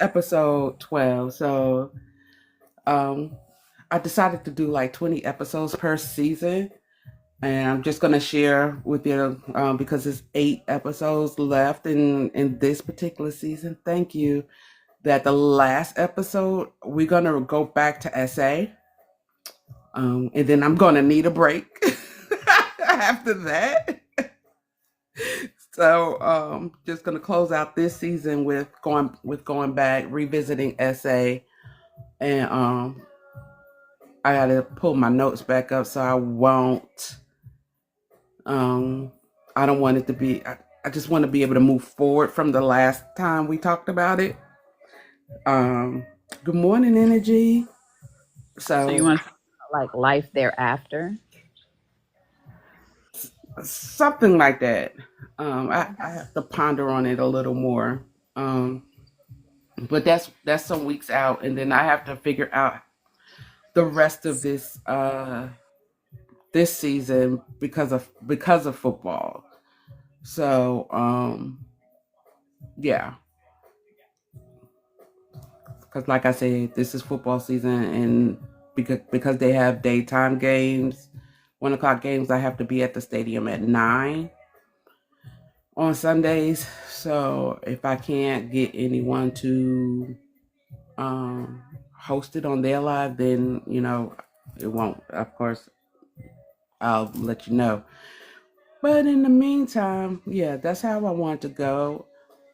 episode 12. So um, I decided to do like 20 episodes per season. And I'm just going to share with you because there's 8 episodes left in this particular season. Thank you. That the last episode, we're going to go back to SA. And then I'm going to need a break after that. So just gonna close out this season with going back, revisiting SA, and I gotta pull my notes back up so I won't. Um, I don't want it to be. I just want to be able to move forward from the last time we talked about it. Um, Good morning, energy. So you So want to talk about like life thereafter? something like that. I have to ponder on it a little more. Um, but that's some weeks out, and then I have to figure out the rest of this season because of football. So yeah, because like I said, this is football season, and because they have daytime games, 1 o'clock games, I have to be at the stadium at 9 on Sundays. So if I can't get anyone to um, host it on their live, then it won't. Of course, I'll let you know. But in the meantime, yeah, that's how I want to go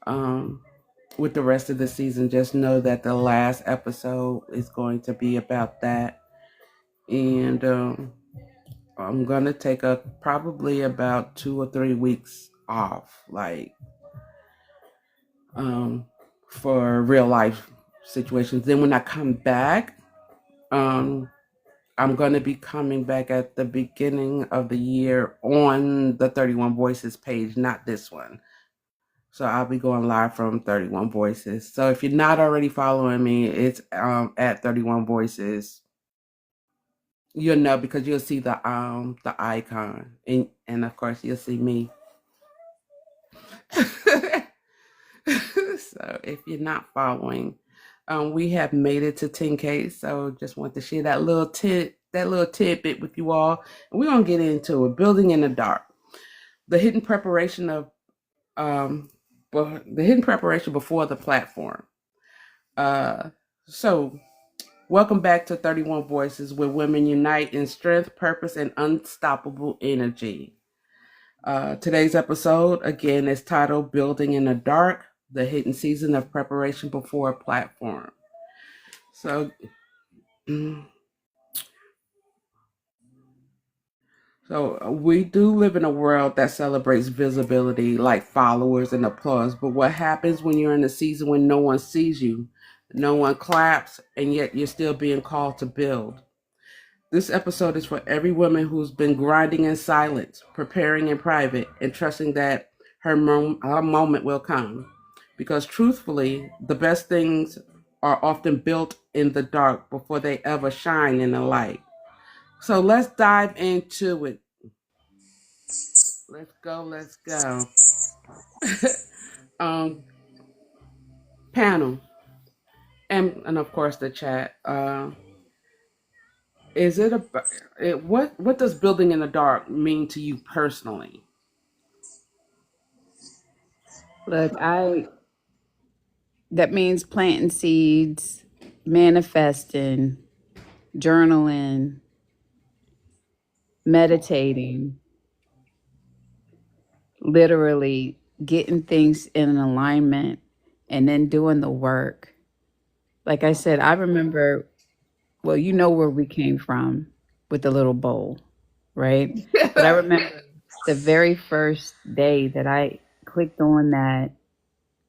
um, with the rest of the season. Just know that the last episode is going to be about that. And I'm going to take probably about 2 or 3 weeks off, like um, for real life situations. Then when I come back, um, I'm going to be coming back at the beginning of the year on the 31 Voices page, not this one. So I'll be going live from 31 Voices. So if you're not already following me, it's at 31 Voices. You'll know because you'll see the icon, and of course you'll see me. So if you're not following, we have made it to 10K. So just want to share that little tidbit with you all. And we're gonna get into it. Building in the dark, the hidden preparation of um, the hidden preparation before the platform. Uh, so welcome back to 31 Voices, where women unite in strength, purpose, and unstoppable energy. Today's episode, again, is titled Building in the Dark, the hidden season of preparation before a platform. So, we do live in a world that celebrates visibility, like followers and applause. But what happens when you're in a season when no one sees you, no one claps, and yet you're still being called to build? This episode is for every woman who's been grinding in silence, preparing in private, and trusting that her moment will come. Because truthfully, the best things are often built in the dark before they ever shine in the light. So let's dive into it. Let's go, let's go. um, Panel and of course the chat. Is it a what does building in the dark mean to you personally? Look, I that means planting seeds, manifesting, journaling, meditating, literally getting things in an alignment and then doing the work. Like I said, I remember, well, you know where we came from with the little bowl, right? But I remember the very first day that I clicked on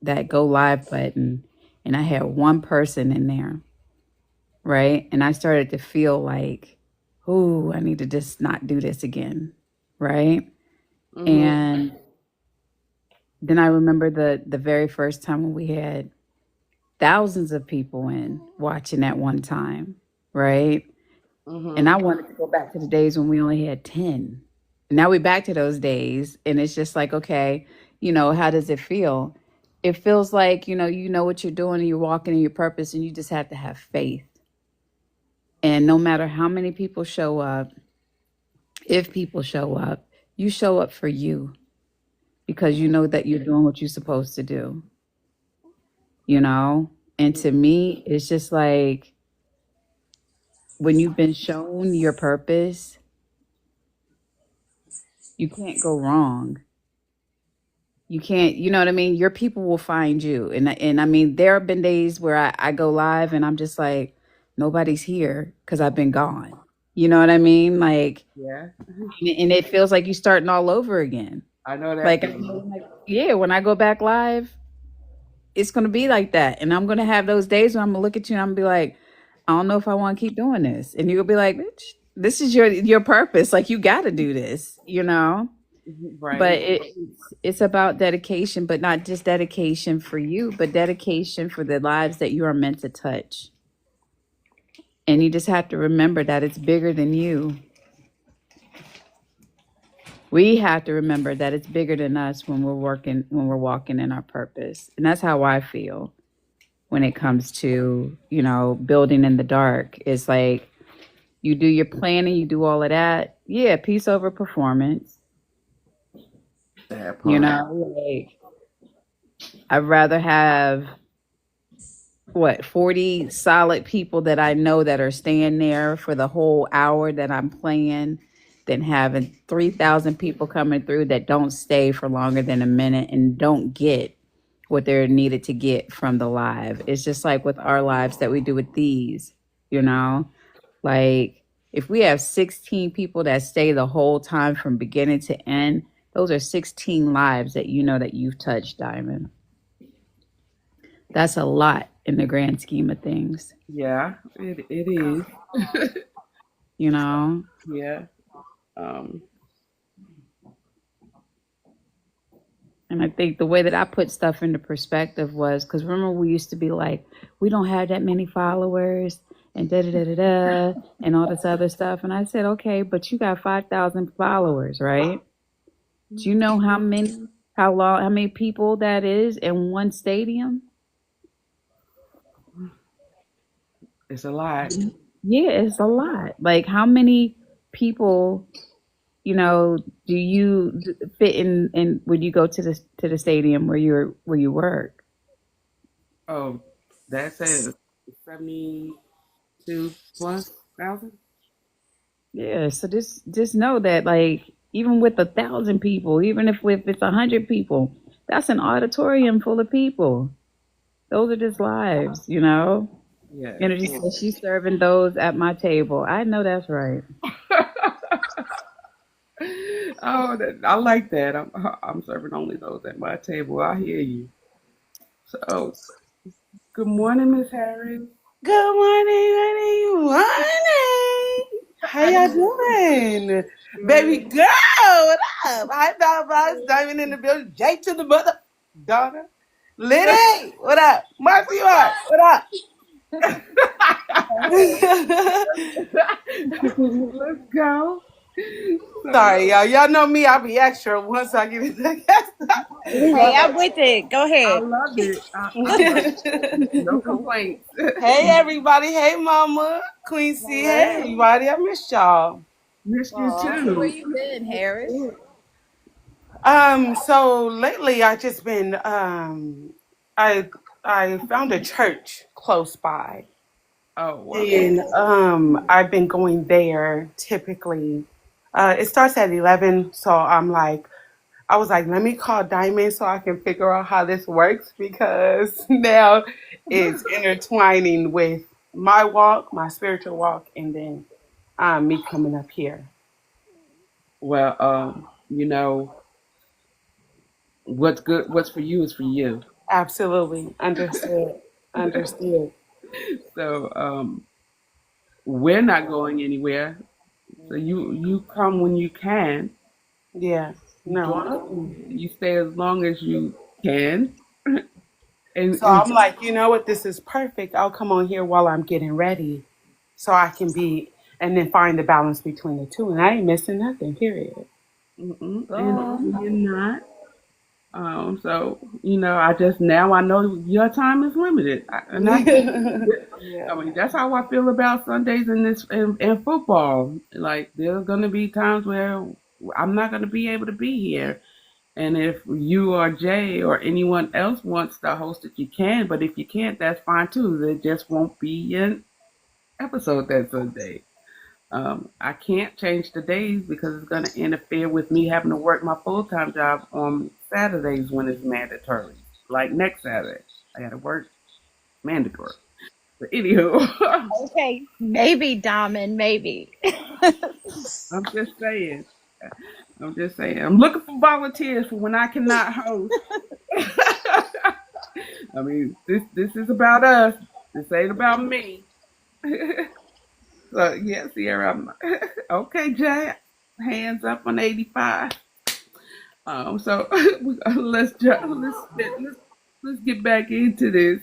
that go live button and I had one person in there, right? And I started to feel like, oh, I need to just not do this again, right? Mm-hmm. And then I remember the very first time when we had thousands of people in watching at one time, right? And Mm-hmm. I wanted to go back to the days when we only had 10. And now we're back to those days and it's just like, okay, how does it feel? it feels like, you know what you're doing and you're walking in your purpose, and you just have to have faith. And no matter how many people show up, if people show up, you show up for you because you know that you're doing what you're supposed to do, you know? And to me, it's just like when you've been shown your purpose, you can't go wrong. You can't, you know what I mean? Your people will find you. And I mean, there have been days where I go live and I'm just like, nobody's here because I've been gone. You know what I mean? Like, Yeah, and it feels like you're starting all over again. I know that Like, feeling. yeah, when I go back live, it's going to be like that. And I'm going to have those days when I'm going to look at you and I'm going to be like, I don't know if I want to keep doing this. And you'll be like, bitch, this is your purpose. Like, you got to do this, you know? But Right. it's about dedication, but not just dedication for you, but dedication for the lives that you are meant to touch. And you just have to remember that it's bigger than you. We have to remember that it's bigger than us when we're walking in our purpose. And that's how I feel when it comes to, building in the dark. It's like you do your planning, you do all of that. Yeah, peace over performance. That You part. know, like I'd rather have 40 solid people that I know that are staying there for the whole hour that I'm playing than having 3,000 people coming through that don't stay for longer than a minute and don't get what they're needed to get from the live. It's just like with our lives that we do with these, you know? Like if we have 16 people that stay the whole time from beginning to end, those are 16 lives that you know that you've touched, Diamond. That's a lot in the grand scheme of things, Yeah, it is. you know? Yeah. Um, And I think the way that I put stuff into perspective was because remember, we used to be like, we don't have that many followers and da da da da da and all this other stuff. And I said, okay, but you got 5,000 followers, right? Do you know how many people that is in one stadium? it's a lot. Yeah, it's a lot. Like, how many people, do you fit in when you go to the stadium where you work? Oh, that says 72 plus thousand. Yeah, so just know that like even with 1,000 people, even if it's 100 people, that's an auditorium full of people. Those are just lives, you know. Yes. Energy says she's serving those at my table. I know that's right. Oh, I like that. I'm serving only those at my table. I hear you. So, good morning, Miss Harris. Good morning, morning. How y'all doing? Baby Good. girl, what up? Hi, Boss Diamond in the building. Jake to the mother. Donna. Liddy, what up? Marcy, what up? Let's go. Sorry, So, y'all. Y'all know me. I'll be extra once I get in the Hey, I'm with it. Go I ahead. love it. I love it. No complaints. Hey, everybody. Hey, Mama. Queen C. Hey, Hey, everybody. I missed y'all. Missed you aw, so where too. you been, Harris? So lately I just been I I found a church close by. Oh, wow. And I've been going there typically. It starts at 11, so I was like, let me call Diamond so I can figure out how this works because now it's intertwining with my walk, my spiritual walk, and then me coming up here. Well, what's good, what's for you is for you. Absolutely. Understood. Understood. So, we're not going anywhere. So you come when you can. Yeah. No. You stay as long as you can, and So I'm like, you know what? This is perfect. I'll come on here while I'm getting ready so I can be, and then find the balance between the two. And I ain't missing nothing, period. mm-mm, Go. and you're not. So I just now I know your time is limited, and I get it. Yeah. I mean, that's how I feel about Sundays in football. Like there's gonna be times where I'm not gonna be able to be here, and if you or Jay or anyone else wants to host it, you can. But if you can't, that's fine too. There just won't be an episode that Sunday. I can't change the days because it's going to interfere with me having to work my full time job on Saturdays when it's mandatory. Like next Saturday, I got to work mandatory. But anywho, Okay, maybe Diamond, maybe. I'm just saying. I'm just saying. I'm looking for volunteers for when I cannot host. I mean, this is about us. This ain't about me. So yeah, Sierra. Okay, Jay. Hands up on 85. So let's get back into this.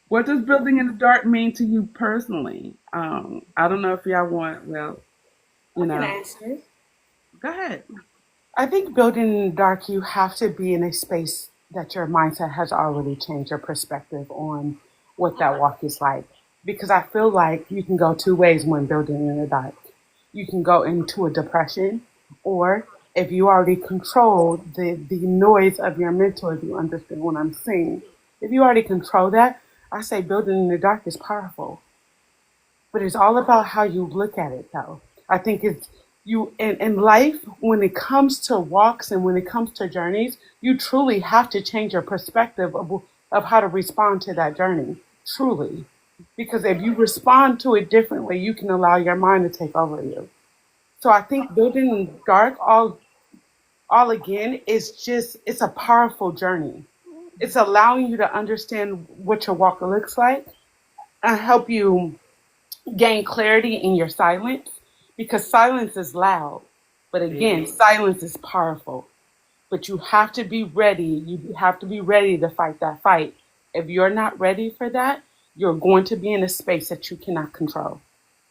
What does building in the dark mean to you personally? I don't know if y'all want. Well, you I can know, answer. go ahead. I think building in the dark, you have to be in a space that your mindset has already changed your perspective on what that walk is like. Because I feel like you can go two ways when building in the dark. You can go into a depression, or if you already control the noise of your mental, if you understand what I'm saying, if you already control that, I say building in the dark is powerful. But it's all about how you look at it, though. I think it's you in life, when it comes to walks and when it comes to journeys, you truly have to change your perspective of how to respond to that journey. Truly. Because if you respond to it differently, you can allow your mind to take over you. So I think building in the dark all again is just it's a powerful journey. It's allowing you to understand what your walk looks like and help you gain clarity in your silence because silence is loud. But again, Big. silence is powerful. But you have to be ready. You have to be ready to fight that fight. If you're not ready for that, you're going to be in a space that you cannot control.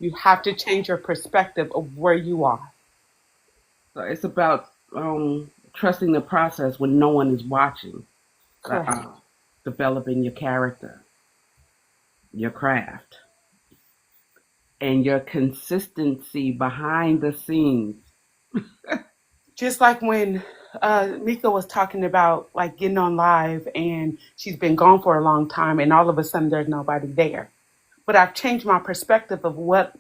You have to change your perspective of where you are. So it's about trusting the process when no one is watching. Correct. Developing your character, your craft, and your consistency behind the scenes. Just like when Mika was talking about like getting on live and she's been gone for a long time and all of a sudden there's nobody there. But I've changed my perspective of why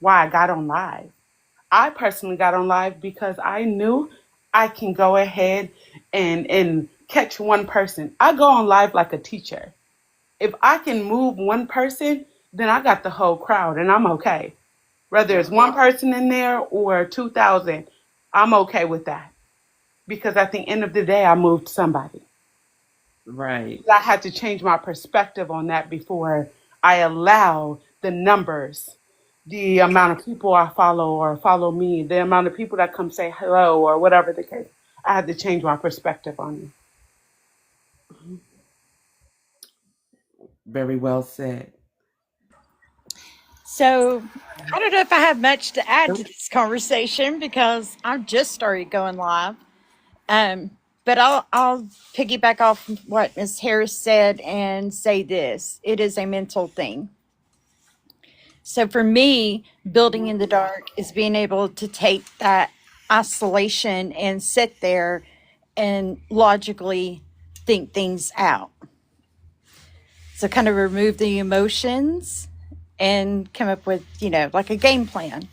I got on live. I personally got on live because I knew I can go ahead and catch one person. I go on live like a teacher. If I can move one person, then I got the whole crowd and I'm okay. Whether it's one person in there or 2,000, I'm okay with that because at the end of the day, I moved somebody. Right. I had to change my perspective on that before I allow the numbers, the amount of people I follow or follow me, the amount of people that come say hello or whatever the case. I had to change my perspective on it. Very well said. So I don't know if I have much to add to this conversation because I just started going live. Um, but I'll piggyback off what Ms. Harris said and say this: it is a mental thing. So for me, building in the dark is being able to take that isolation and sit there and logically think things out. So kind of remove the emotions and come up with, like a game plan.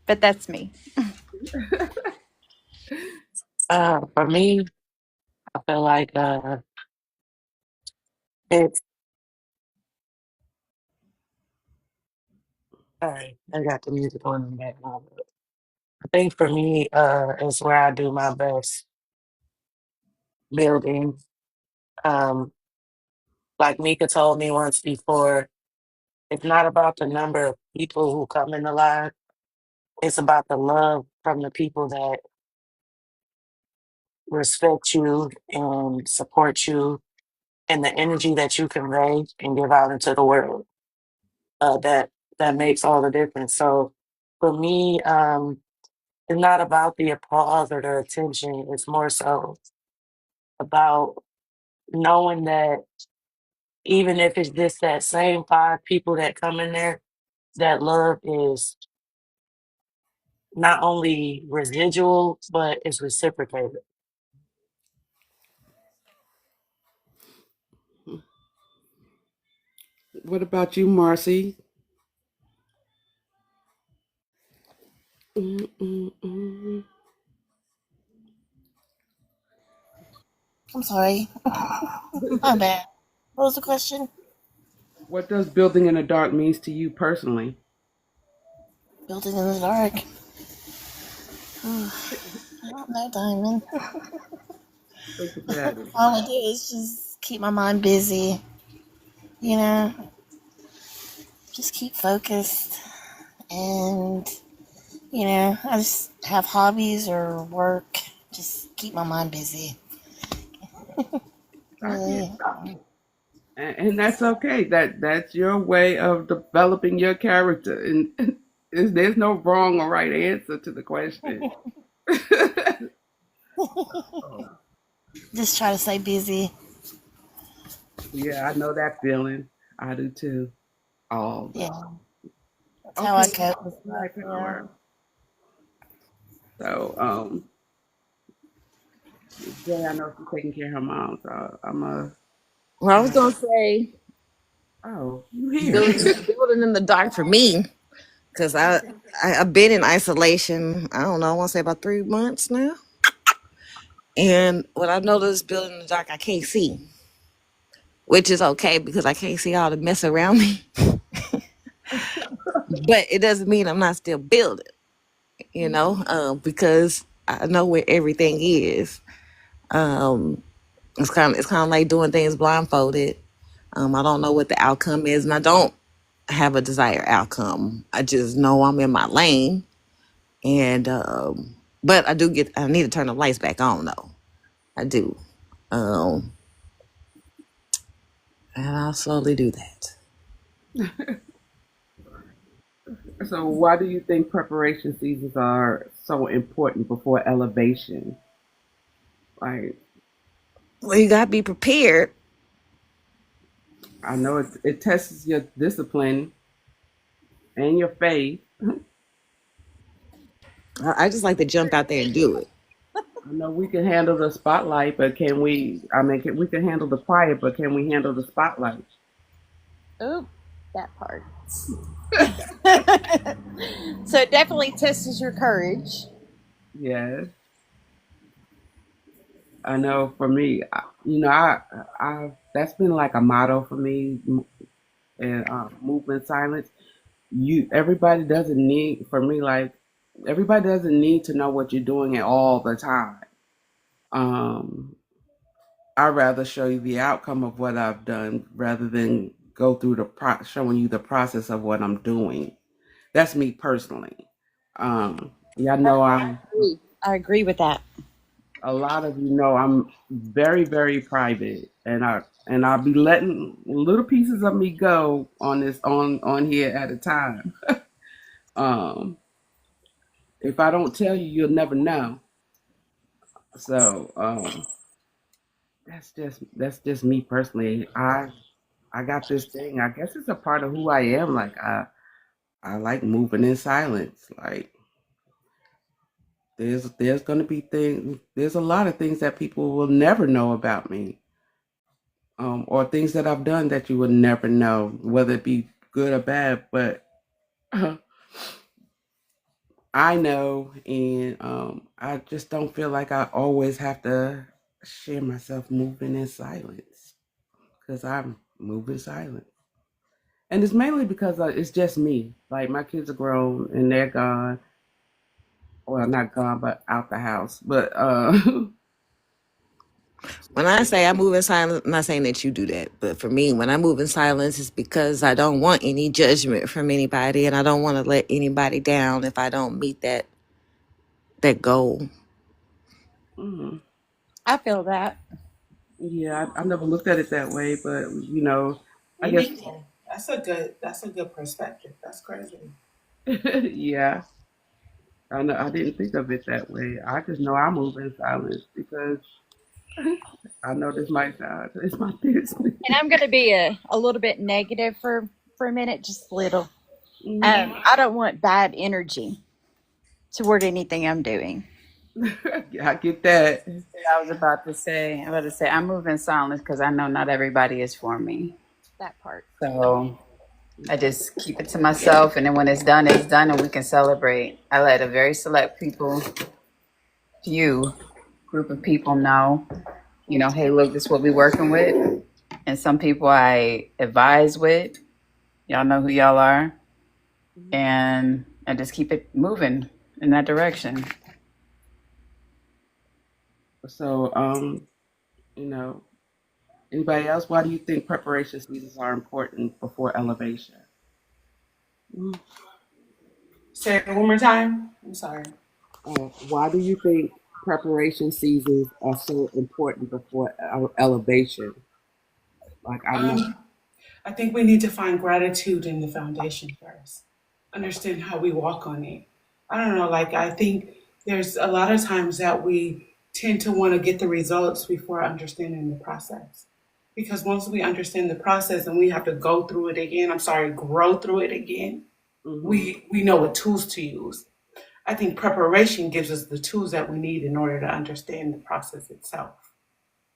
But that's me. For me, I feel like it's sorry, I got the music on in the background. I think for me, is where I do my best building. Um, like Mika told me once before, it's not about the number of people who come in the line. It's about the love from the people that respect you and support you and the energy that you convey and give out into the world. That makes all the difference. So for me, It's not about the applause or the attention. It's more so about knowing that even if it's just that same 5 people that come in there, that love is not only residual, but it's reciprocated. What about you, Marcy? Mm-mm-mm. I'm sorry. My bad. What was the question? What does building in the dark means to you personally? Building in the dark. I don't know, Diamond. Think about it. All I do is just keep my mind busy. You know, just keep focused. And, I just have hobbies or work. Just keep my mind busy. I get, Really. and that's okay. That's your way of developing your character, and there's no wrong or right answer to the question. Just try to stay busy. Yeah, I know that feeling. I do too. All the Yeah, that's how I okay. cope with stuff. Life power. So, Jay, I know she's taking care of her mom, so I'm a. Well, I was gonna say Oh, you here? building in the dark for me because I've been in isolation. I don't know. I want to say about 3 months now, and what I noticed building in the dark, I can't see, which is okay because I can't see all the mess around me. But it doesn't mean I'm not still building, because I know where everything is. Um, it's kind of like doing things blindfolded. I don't know what the outcome is, and I don't have a desired outcome. I just know I'm in my lane, and but I need to turn the lights back on though. I do, um, and I'll slowly do that. So, why do you think preparation seasons are so important before elevation? Like, Well, you gotta be prepared. I know it tests your discipline and your faith. I just like to jump out there and do it. I know we can handle the spotlight, but can we? I mean, we can handle the quiet, but can we handle the spotlight? Oop, that part. So it definitely tests your courage. Yes, I know. For me, I that's been like a motto for me, and movement silence. Everybody doesn't need for me like everybody doesn't need to know what you're doing at all the time. Um, I'd rather show you the outcome of what I've done rather than go through showing you the process of what I'm doing. That's me personally. Y'all know I'm I agree with that. a lot of you know I'm very very private, and I'll be letting little pieces of me go on this on here at a time. Um, if I don't tell you, you'll never know. So that's just me personally. I got this thing. I guess it's a part of who I am. Like I like moving in silence. Like there's gonna be things. There's a lot of things that people will never know about me, or things that I've done that you would never know, whether it be good or bad. But I know, and I just don't feel like I always have to share myself moving in silence because I'm moving silent. And it's mainly because it's just me. Like my kids are grown and they're gone. Well, not gone, but out the house. But When I say I move in silence, I'm not saying that you do that, but for me, when I move in silence, it's because I don't want any judgment from anybody, and I don't want to let anybody down if I don't meet that goal. mm, I feel that. yeah, I never looked at it that way. But I Me guess neither. That's a good perspective. That's crazy. yeah, I know I didn't think of it that way. I just know I move in silence because I know this might sound it's my business. And I'm going to be a little bit negative for a minute, just a little. Mhm. I don't want bad energy toward anything I'm doing. Yeah, I get that. I was about to say, I'm moving silence because I know not everybody is for me. That part. So I just keep it to myself, and then when it's done, and we can celebrate. I let a very select few group of people know, hey, look, this is what we're working with. And some people I advise with, y'all know who y'all are, and I just keep it moving in that direction. So, you know, anybody else? Why do you think preparation seasons are important before elevation? Say it one more time. I'm sorry. Why do you think preparation seasons are so important before elevation? Like I know. I think we need to find gratitude in the foundation first. Understand how we walk on it. I don't know, like I think there's a lot of times that we tend to want to get the results before understanding the process. Because once we understand the process and we have to go through it again, grow through it again, Hmm. we know what tools to use. I think preparation gives us the tools that we need in order to understand the process itself.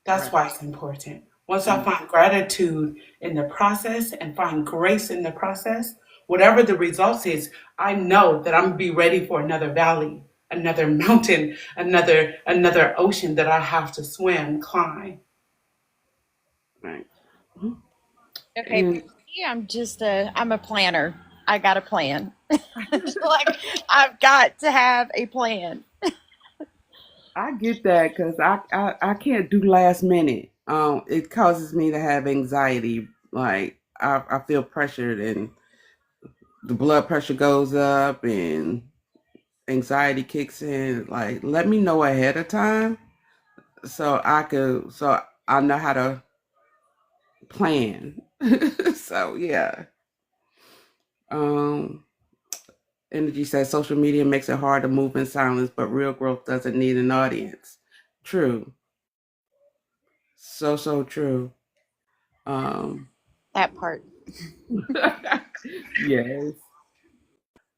That's Right. why it's important. Once I find gratitude in the process and find grace in the process, whatever the results is, I know that I'm gonna be ready for another valley, another mountain, another ocean that I have to swim, climb. Right. Mhm. Okay, for And me, I'm a planner. I got a plan. Like I've got to have a plan. I get that because I can't do last minute. It causes me to have anxiety. Like I feel pressured and the blood pressure goes up and anxiety kicks in. Like let me know ahead of time so I know how to plan. So yeah. Um Energy says social media makes it hard to move in silence, but real growth doesn't need an audience. True. So true. Um That part. yes.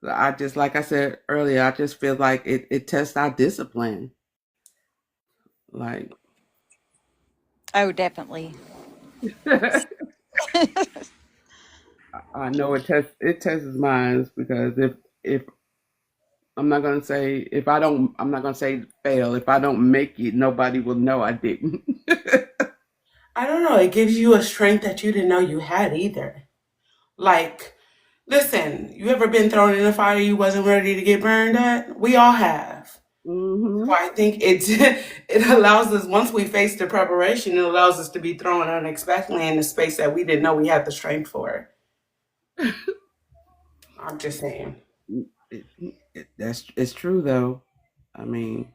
I just like I said earlier, I just feel like it tests our discipline. Like Oh, definitely. I know it tests minds because if I'm not gonna say if I don't I'm not gonna say fail. If I don't make it, nobody will know I didn't. I don't know, it gives you a strength that you didn't know you had either. Like, listen, you ever been thrown in a fire you wasn't ready to get burned at? We all have. So Hmm. I think it allows us once we face the preparation, it allows us to be thrown unexpectedly in a space that we didn't know we had the strength for. I'm just saying. That's it's true though. I mean,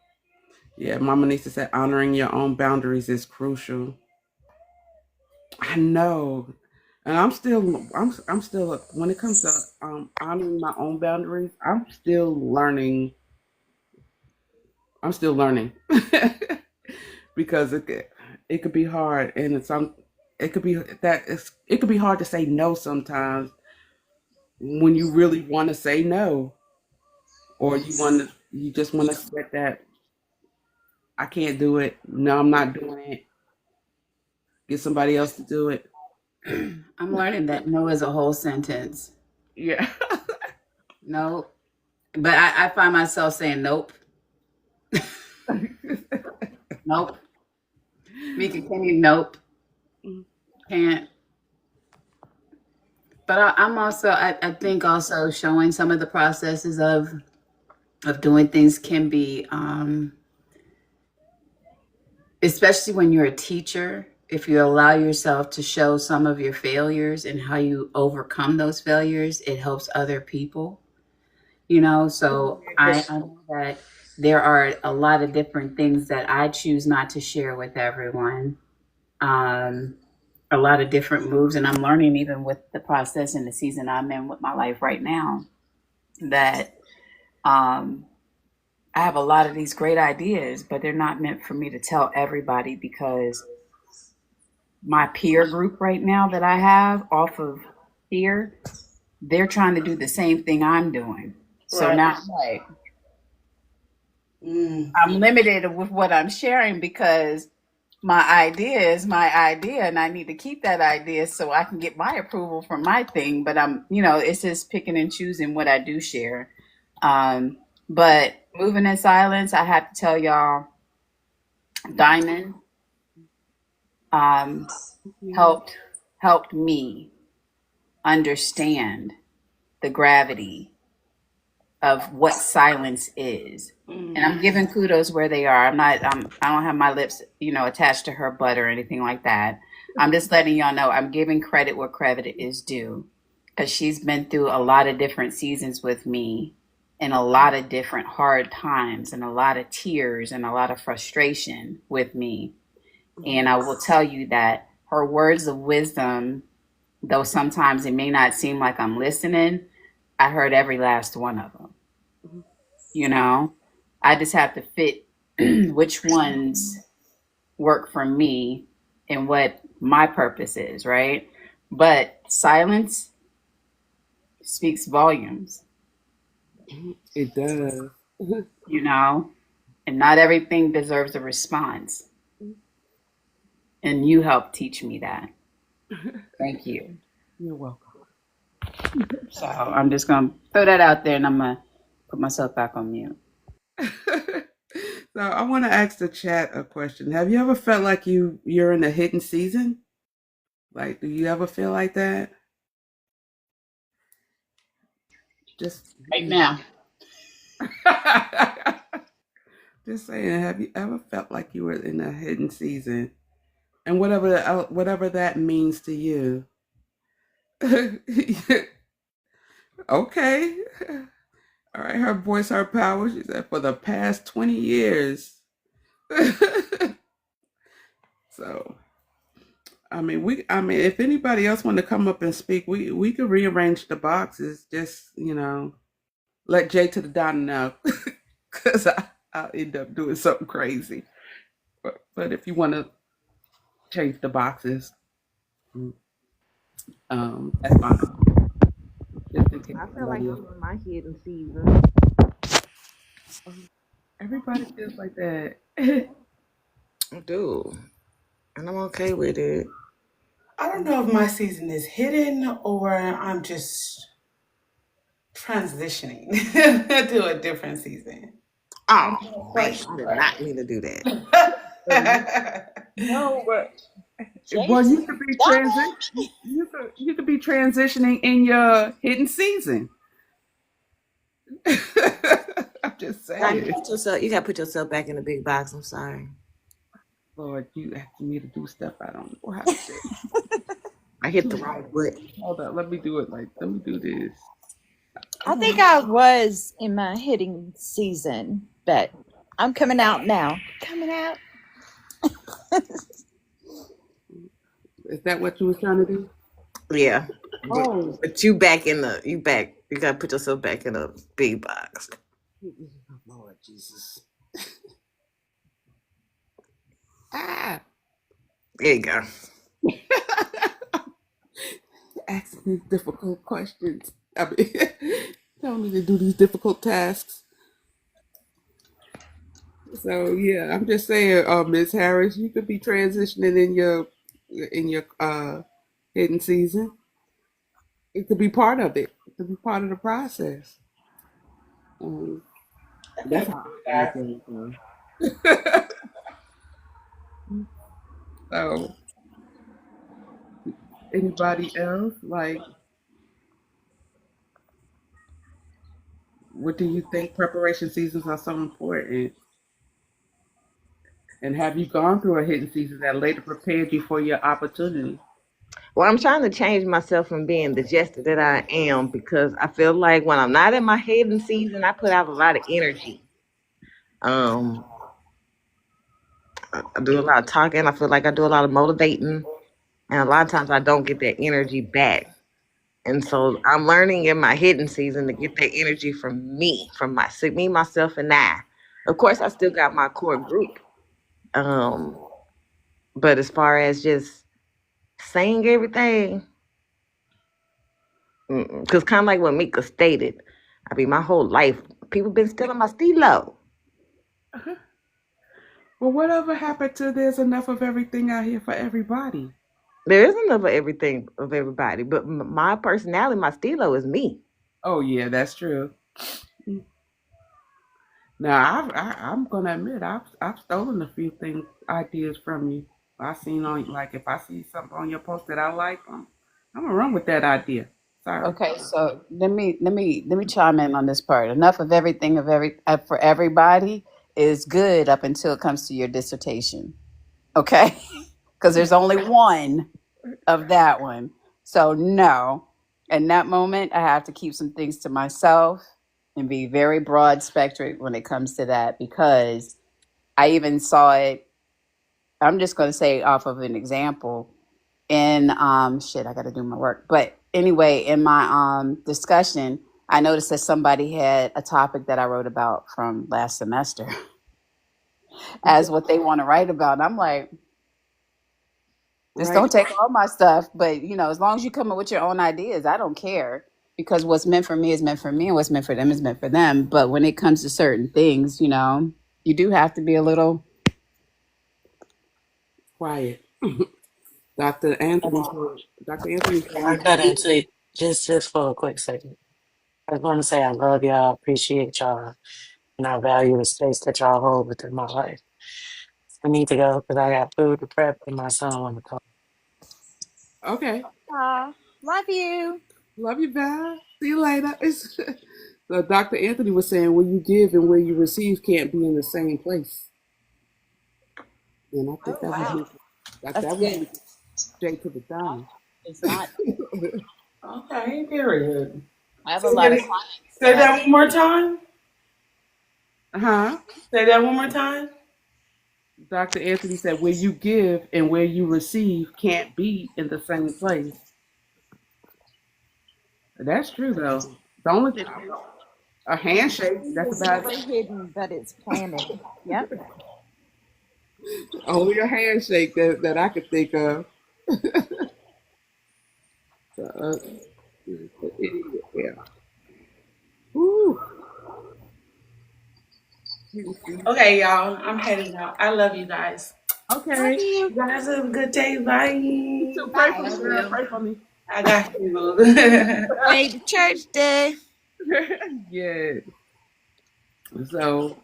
yeah, Mama needs to say honoring your own boundaries is crucial. I know, and I'm still when it comes to honoring my own boundaries, I'm still learning because it could be hard, and it could be it could be hard to say no sometimes when you really want to say no, or you just want to set that I can't do it. No, I'm not doing it. Get somebody else to do it. I'm learning that no is a whole sentence. Yeah. No, but I find myself saying nope, nope. Mika, can you nope? Can't. But I'm also, I think also showing some of the processes of doing things can be, especially when you're a teacher, if you allow yourself to show some of your failures and how you overcome those failures, it helps other people, So I know that there are a lot of different things that I choose not to share with everyone. Um, a lot of different moves, and I'm learning even with the process and the season I'm in with my life right now that um, I have a lot of these great ideas, but they're not meant for me to tell everybody because my peer group right now that I have off of here, they're trying to do the same thing I'm doing. So Right. now I'm like, Mm. I'm limited with what I'm sharing because my idea is my idea and I need to keep that idea so I can get my approval from my thing. But it's just picking and choosing what I do share. But moving in silence, I have to tell y'all, Diamond helped me understand the gravity of what silence is. And I'm giving kudos where they are. I don't have my lips, attached to her butt or anything like that. I'm just letting y'all know I'm giving credit where credit is due because she's been through a lot of different seasons with me and a lot of different hard times and a lot of tears and a lot of frustration with me. And I will tell you that her words of wisdom, though sometimes it may not seem like I'm listening, I heard every last one of them. I just have to fit which ones work for me and what my purpose is, right? But silence speaks volumes, It does. and not everything deserves a response. And you helped teach me that. Thank you. You're welcome. So I'm just going to throw that out there and I'm going to put myself back on mute. So I want to ask the chat a question. Have you ever felt like you're in a hidden season? Like, do you ever feel like that? Just Right now. just saying, have you ever felt like you were in a hidden season? And whatever that means to you. Okay. All right, her voice, her power. She said for the past 20 years. So, if anybody else want to come up and speak, we could rearrange the boxes. Just let Jay to the Donna know, because I'll end up doing something crazy. But if you want to change the boxes, that's fine. Just in case I feel like somebody I'm else. in my hidden season. Everybody feels like that. I do. And I'm okay with it. I don't know if my season is hidden or I'm just transitioning to a different season. Oh, man, I did not mean to do that. No, but Jason, well, you could be you could be transitioning in your hidden season. I'm just saying. You gotta put yourself back in the big box. I'm sorry. Lord, you asking me to do stuff I don't know how to do. I hit the wrong button. Hold on, let me do this. I think I was in my hitting season, but I'm coming out now. Coming out. Is that what you was trying to do? Yeah. Oh, But you back. You gotta put yourself back in a big box. Lord Jesus. Ah, There you go. asking these difficult questions. I mean, telling me to do these difficult tasks. So yeah, I'm just saying, Ms. Harris, you could be transitioning in your hidden season. It could be part of it. It could be part of the process. That's how I think. So, anybody else, like, what do you think preparation seasons are so important? And have you gone through a hidden season that later prepared you for your opportunity? Well, I'm trying to change myself from being the jester that I am because I feel like when I'm not in my hidden season, I put out a lot of energy. Um, I do a lot of talking. I feel like I do a lot of motivating, and a lot of times I don't get that energy back. And so I'm learning in my hidden season to get that energy from me, from me, myself, and I. Of course, I still got my core group. Um, but as far as just saying everything, because kind of like what Mika stated, I mean, my whole life, people been stealing my stilo. Well, whatever happened to there's enough of everything out here for everybody? There is enough of everything of everybody, but my personality, my stilo is me. Oh yeah, that's true. Now I'm gonna admit I've stolen a few things ideas from you. I seen on like if I see something on your post that I like, I'm gonna run with that idea. Sorry. Okay, so let me chime in on this part. Enough of everything for everybody is good up until it comes to your dissertation. Okay, because there's only one of that one. So no, in that moment, I have to keep some things to myself and be very broad spectrum when it comes to that because I even saw it. I'm just going to say off of an example in shit. I got to do my work, but anyway, in my discussion, I noticed that somebody had a topic that I wrote about from last semester as what they want to write about. And I'm like, just Right. don't take all my stuff, but as long as you come up with your own ideas, I don't care because what's meant for me is meant for me, and what's meant for them is meant for them. But when it comes to certain things, you do have to be a little. Quiet. Dr. Anthony Dr. Anthony said, I cut into it just for a quick second. I just want to say I love y'all, appreciate y'all, and I value the space that y'all hold within my life. I need to go because I got food to prep and my son want to call. okay. Love you. Love you, Val. See you later. So Dr. Anthony was saying where you give and where you receive can't be in the same place. And I think Oh that wow. was That's that good. was straight to the dime. It's not. Okay, period. I have a Say lot of that clients say that that one more time. Huh? Say that one more time. Dr. Anthony said where you give and where you receive can't be in the same place. That's true though. The only a handshake, that's It's about never hidden, but it's planted. Yep. only a handshake that I could think of. So, but anyway, yeah. Whew. Okay, y'all. I'm heading out. I love you guys. Love Okay. you. You guys have a good day. Bye. You too. Pray Bye. for me, I girl. will. Pray for me. I got you. Made to church day. Yeah. So,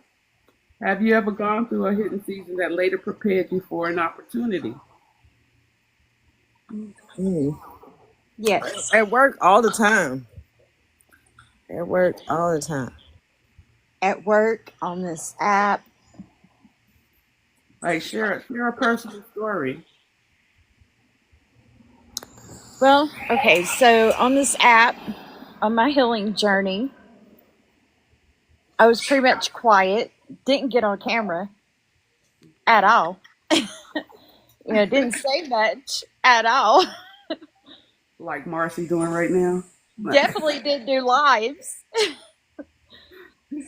have you ever gone through a hidden season that later prepared you for an opportunity? Mm. Yes. At work all the time. At work all the time. At work on this app. Like, share a personal story. Well, okay, so on this app, on my healing journey, I was pretty much quiet, didn't get on camera at all. Didn't say much at all. Like Marcy doing right now. Definitely did do lives.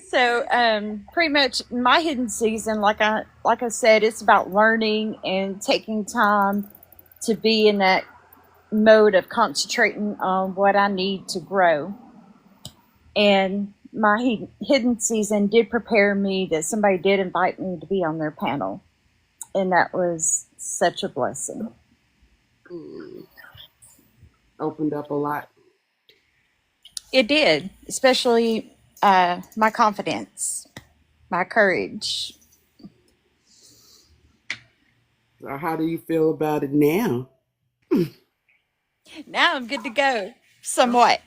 So, pretty much my hidden season, like I said, it's about learning and taking time to be in that mode of concentrating on what I need to grow. And my hidden season did prepare me that somebody did invite me to be on their panel, and that was such a blessing. Opened up a lot. It did, especially my confidence, my courage. So how do you feel about it now? Now I'm good to go, somewhat,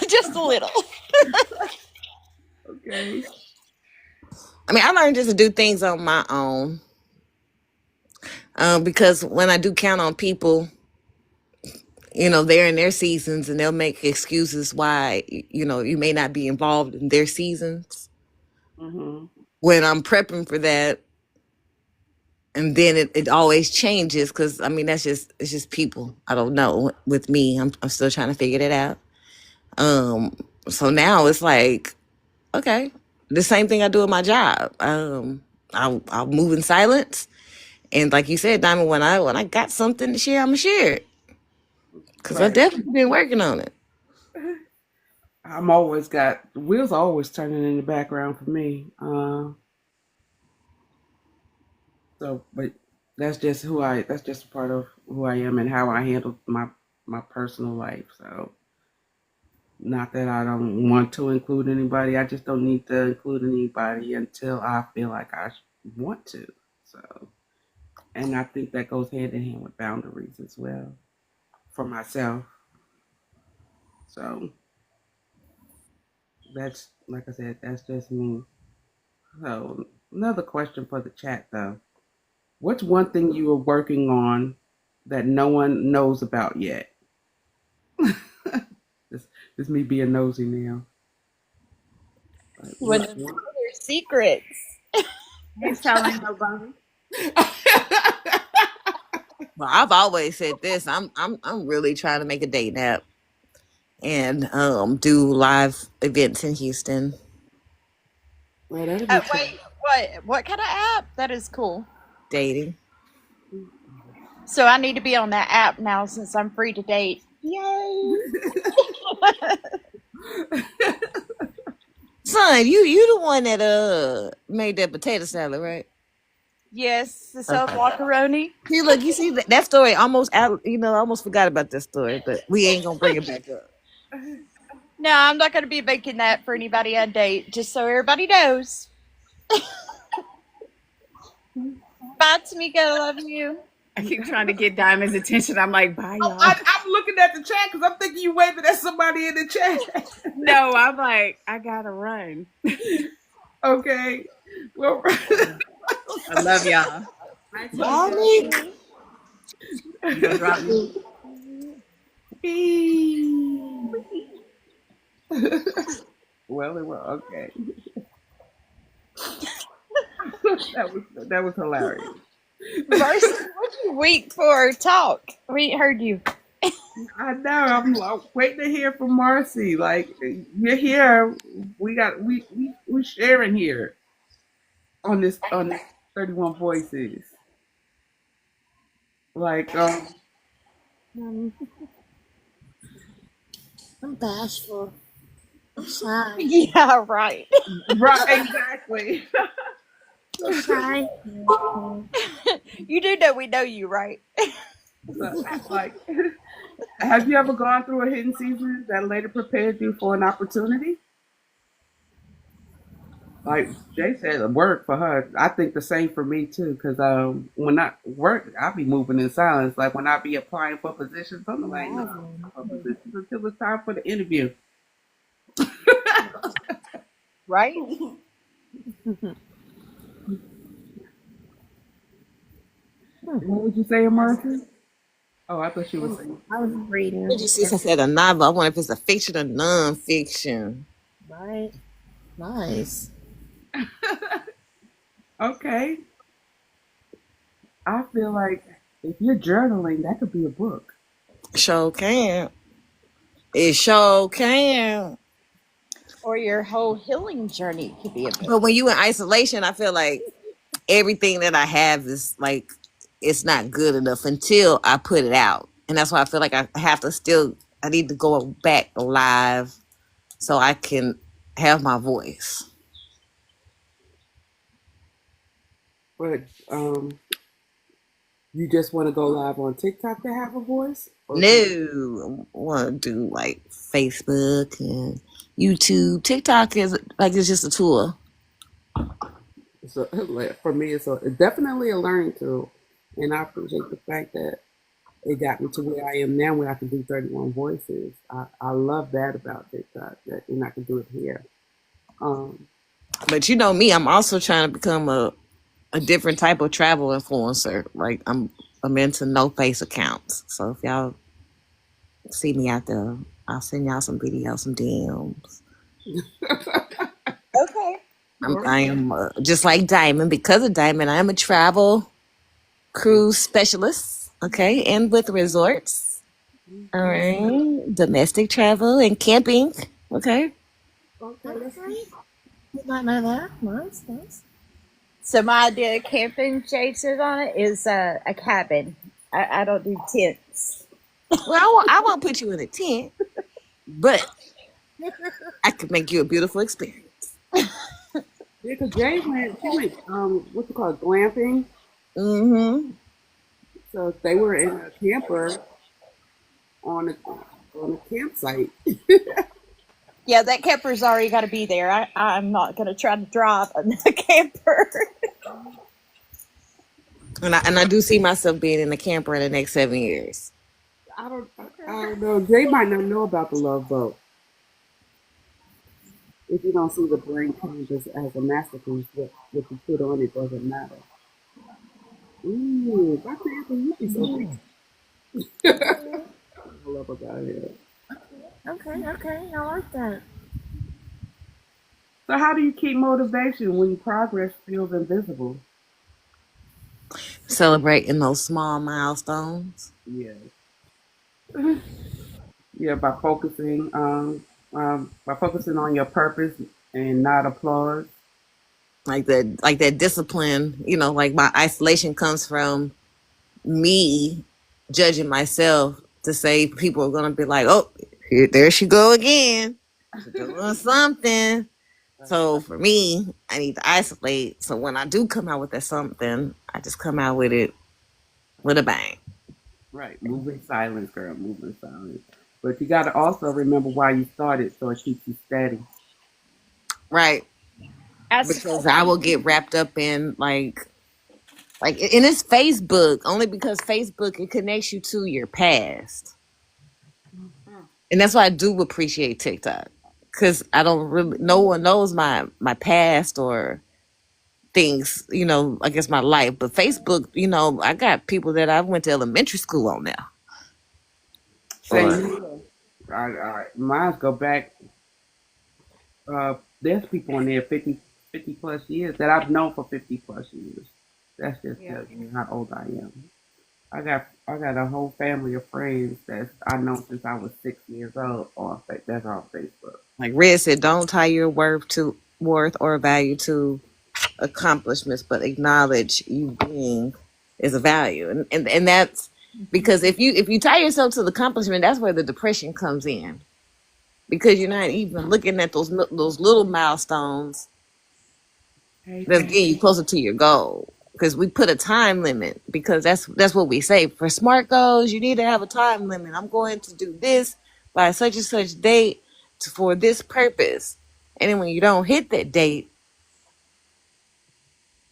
just a little. Okay. I mean, I learned just to do things on my own. Because when I do count on people, they're in their seasons and they'll make excuses why, you may not be involved in their seasons. Mm-hmm. When I'm prepping for that, and then it always changes because it's just people. I don't know. With me, I'm still trying to figure that out. So now it's like, okay, The same thing I do in my job. I'll move in silence, and like you said, Diamond, when I got something to share, I'm gonna share it because I Right. definitely been working on it. I'm always got wheels are always turning in the background for me. So, but that's just a part of who I am and how I handle my personal life. So, not that I don't want to include anybody, I just don't need to include anybody until I feel like want to. So, and I think that goes hand in hand with boundaries as well for myself. So, that's like I said, that's just me. So, another question for the chat though. What's one thing you are working on that no one knows about yet? this, this me being nosy now. Like, With what's one? their secrets. Ain't telling nobody. Well, I've always said this. I'm really trying to make a date app and do live events in Houston. Well, that'll be cool. Wait, what kind of app? That is cool. Dating. So I need to be on that app now since I'm free to date. Yay! Son, you the one that made that potato salad, right? Yes, the Okay. self-macaroni. See, look, you see that story almost out. I almost forgot about that story, but we ain't gonna bring it back up. No, I'm not going to be making that for anybody I date, just so everybody knows. Bye, Tamika. I love you. I keep trying to get Diamond's attention. I'm like, bye, y'all. I'm looking at the chat because I'm thinking you waving at somebody in the chat. No, I'm like, I gotta run. Okay. Well, I love y'all. Mommy. You gonna drop me? well, it was okay. that was hilarious. Mercy, what you weak for? Talk. We heard you. I know. I'm like, waiting to hear from Marcy. Like, you're here. We sharing here on this 31 Voices. Like, I'm bashful. I'm shy. Yeah, right. right, exactly. I'm shy. You do know we know you, right? So, like, have you ever gone through a hidden season that later prepared you for an opportunity? Like Jay said, work for her. I think the same for me too. Because when I work, I be moving in silence. Like when I be applying for positions, I'm like, no, I'm not for positions until it's time for the interview. Right? What would you say, Marcy? Oh, I thought she was saying. I was reading. Did you see? I said a novel. I wonder if it's a fiction or non-fiction. Right. Nice. Okay. I feel like if you're journaling, that could be a book. Sure can. It sure can. Or your whole healing journey could be a book. But when you in isolation, I feel like everything that I have is like it's not good enough until I put it out. And that's why I feel like I have to I need to go back live so I can have my voice. But you just want to go live on TikTok to have a voice? No, I want to do like Facebook and YouTube. TikTok is like it's just a tool. So for me, it's definitely a learning tool, and I appreciate the fact that it got me to where I am now, where I can do 31 voices. I love that about TikTok, and I can do it here. But you know me, I'm also trying to become a different type of travel influencer. Like I'm into no face accounts. So if y'all see me out there, I'll send y'all some videos, some DMs. Okay. I am just like Diamond. Because of Diamond, I am a travel cruise specialist. Okay, and with resorts. All right, domestic travel and camping. Okay. Okay. not know that. Nice, nice. So my idea of camping, Jade said on it, is a cabin. I don't do tents. Well, I won't put you in a tent, but I could make you a beautiful experience. Yeah, because Jay she went, what's it called, glamping. Mm-hmm. So they were in a camper on a campsite. Yeah, that camper's already got to be there. I'm not going to try to drive a camper. And I do see myself being in a camper in the next 7 years. I don't know. Jay might not know about the Love Boat. If you don't see the brain canvas as a masterpiece, what you put on it doesn't matter. Ooh, Dr. Anthony, you be so big. I love about it. Okay, okay, I like that. So how do you keep motivation when progress feels invisible? Celebrating those small milestones. Yeah. Yeah, by focusing on your purpose and not applause. Like that discipline, like my isolation comes from me judging myself to say people are gonna be like, oh, there she go again. She's doing something. So for me, I need to isolate. So when I do come out with that something, I just come out with it with a bang. Right. Move in silence, girl. Move in silence. But you got to also remember why you started so it keeps you steady. Right. As Because I will get wrapped up in and it's Facebook only because Facebook, it connects you to your past. And that's why I do appreciate TikTok. Because I don't really, no one knows my past or things, I guess my life. But Facebook, I got people that I went to elementary school on now. Same Or here. Mine go back. There's people on there 50 plus years that I've known for 50 plus years. That's just tells me how old I am. I got a whole family of friends that I know since I was 6 years old. That's on Facebook. like Red said, don't tie your worth or value to accomplishments, but acknowledge you being is a value. And that's because if you tie yourself to the accomplishment, that's where the depression comes in. Because you're not even looking at those little milestones Hey, that's getting you closer to your goal. Because we put a time limit, because that's what we say. For SMART goals, you need to have a time limit. I'm going to do this by such and such date for this purpose. And then when you don't hit that date,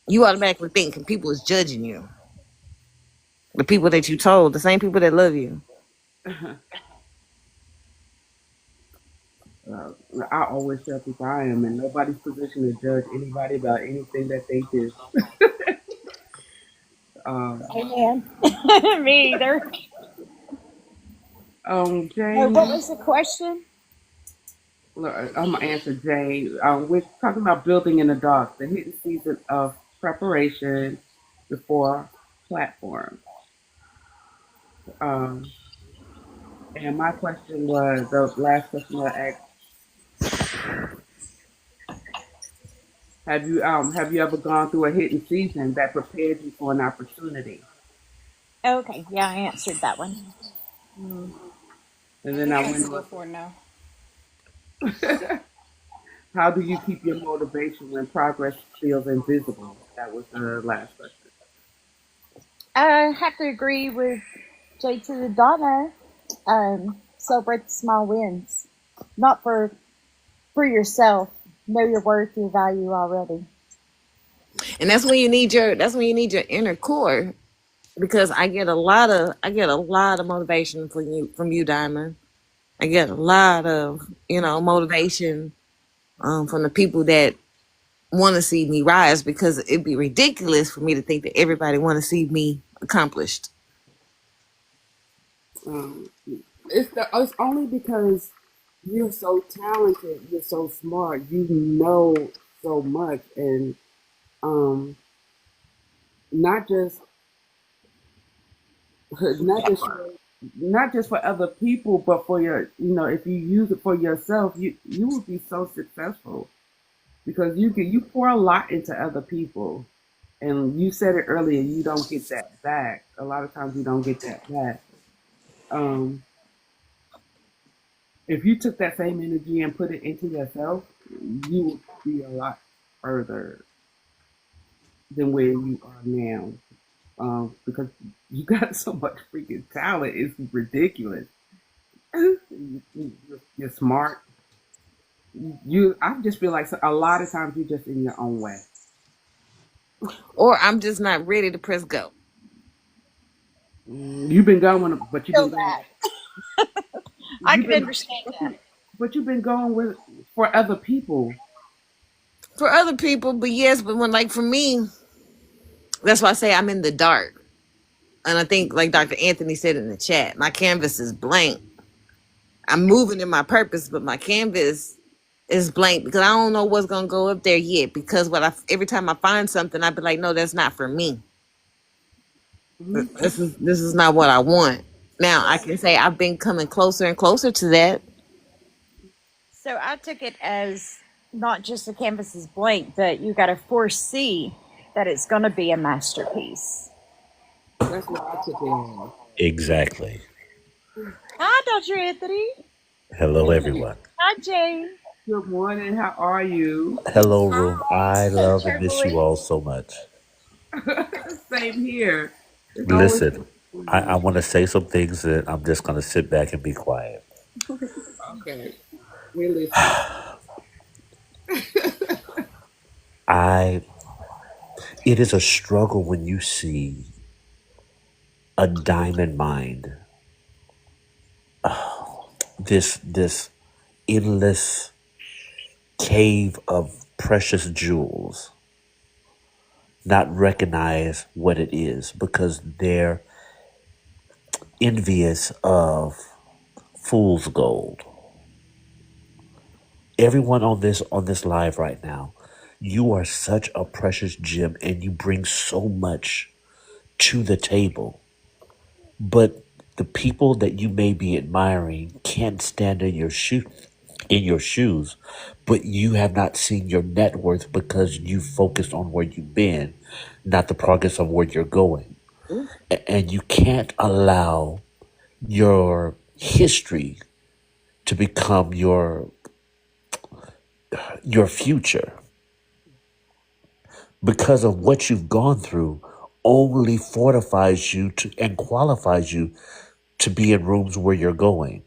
you automatically think people is judging you. The people that you told, the same people that love you. I always tell people I am in nobody's position to judge anybody about anything that they do. Um, Amen. Me either. Jay, What was the question? look, I'm gonna answer Jay. We're talking about building in the dark, the hidden season of preparation before platform. Um, and my question was the last question I asked. Have you ever gone through a hidden season that prepared you for an opportunity? Okay, yeah, I answered that one. And I then think I I can went go for it now. on. How do you keep your motivation when progress feels invisible? That was the last question. I have to agree with JT and Donna. Celebrate the small wins, not for yourself. Know your worth, your value already. And that's when you need your inner core. Because I get a lot of motivation from you, Diamond. I get a lot of, motivation from the people that want to see me rise, because it'd be ridiculous for me to think that everybody want to see me accomplished. Um, it's only because you're so talented, you're so smart, you know so much, and um, not just not just not just for other people, but for your, if you use it for yourself, you will be so successful. because you pour a lot into other people, and you said it earlier. You don't get that back. A lot of times you don't get that back. Um, if you took that same energy and put it into yourself, you would be a lot further than where you are now. Because you got so much freaking talent, it's ridiculous. You're smart. I just feel like a lot of times you're just in your own way. Or I'm just not ready to press go. You've been going, but you've Feel been going. that. I You've can been, understand that. but you've been going with for other people. For other people, but yes, but when like for me, that's why I say I'm in the dark. And I think like Dr. Anthony said in the chat, my canvas is blank. I'm moving in my purpose, but my canvas is blank because I don't know what's gonna go up there yet. Because every time I find something, I be like, no, that's not for me. Hmm. This is not what I want. Now I can say I've been coming closer and closer to that. So I took it as not just the canvas is blank, but you got to foresee that it's going to be a masterpiece. That's what I took it as. Exactly. Hi, Dr. Anthony. Hello, Hey, everyone. Hi, Jane. good morning. How are you? Hello, room. I So love and miss you Beverly. all so much. Same here. It's always Listen, I want to say some things that I'm just going to sit back and be quiet. okay. We're listening. I. It is a struggle when you see a diamond mind, this endless cave of precious jewels, not recognize what it is because they're envious of fool's gold. Everyone on this live right now, you are such a precious gem and you bring so much to the table. But the people that you may be admiring can't stand in your shoes, but you have not seen your net worth because you focused on where you've been, not the progress of where you're going. And you can't allow your history to become your future because of what you've gone through only fortifies you and qualifies you to be in rooms where you're going.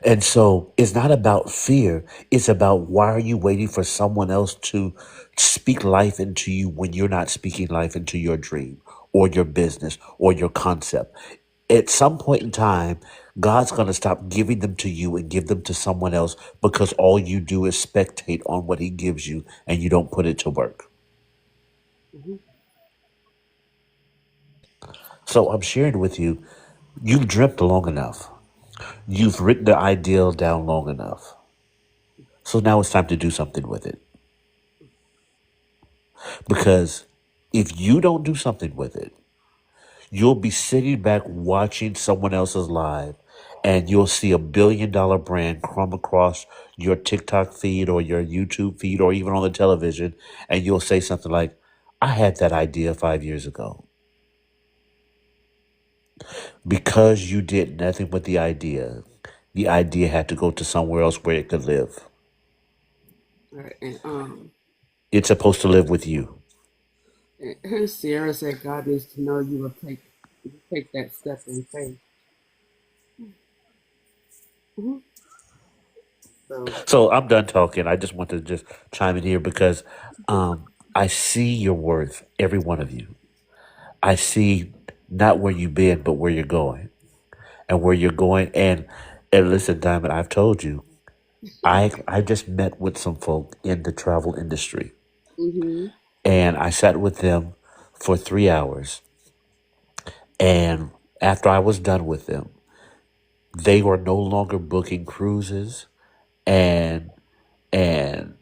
And so it's not about fear. It's about why are you waiting for someone else to speak life into you when you're not speaking life into your dream or your business or your concept? At some point in time, God's going to stop giving them to you and give them to someone else because all you do is spectate on what he gives you and you don't put it to work. Hmm. So I'm sharing with you, you've dreamt long enough. You've written the ideal down long enough. So now it's time to do something with it. Because if you don't do something with it, you'll be sitting back watching someone else's live and you'll see $1 billion brand come across your TikTok feed or your YouTube feed or even on the television. And you'll say something like, I had that idea 5 years ago. Because you did nothing with the idea had to go to somewhere else where it could live. Right. It's supposed to live with you. And Sierra said God needs to know you will take that step in faith. Hmm. So So I'm done talking. I just want to just chime in here because I see your worth, every one of you. I see not where you've been, but where you're going and where you're going. And listen, Diamond, I've told you, I just met with some folk in the travel industry, hmm. and I sat with them for 3 hours. And after I was done with them, they were no longer booking cruises and and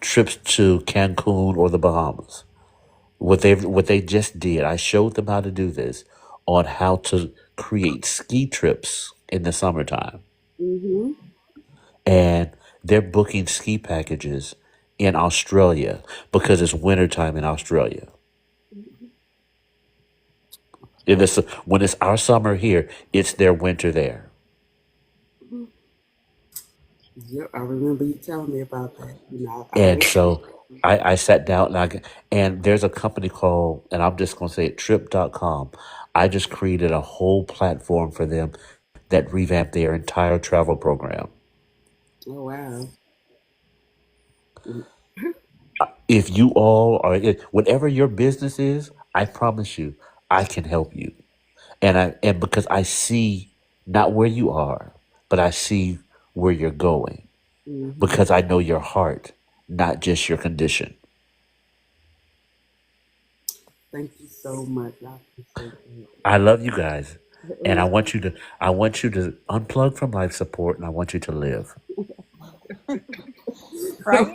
trips to Cancun or the Bahamas. What they just did, I showed them how to do this on how to create ski trips in the summertime. Hmm. And they're booking ski packages in Australia because it's wintertime in Australia. If it's, when it's our summer here, it's their winter there. Yep, I remember you telling me about that. You know, I And read so I sat down and there's a company called, and I'm just going to say it, trip.com. I just created a whole platform for them that revamped their entire travel program. Oh wow. If you all are, whatever your business is, I promise you, I can help you. And because I see not where you are, but I see where you're going Mm-hmm. because I know your heart, not just your condition. Thank you so much. I appreciate it. I love you guys. It And was I want you to unplug from life support and I want you to live. Right?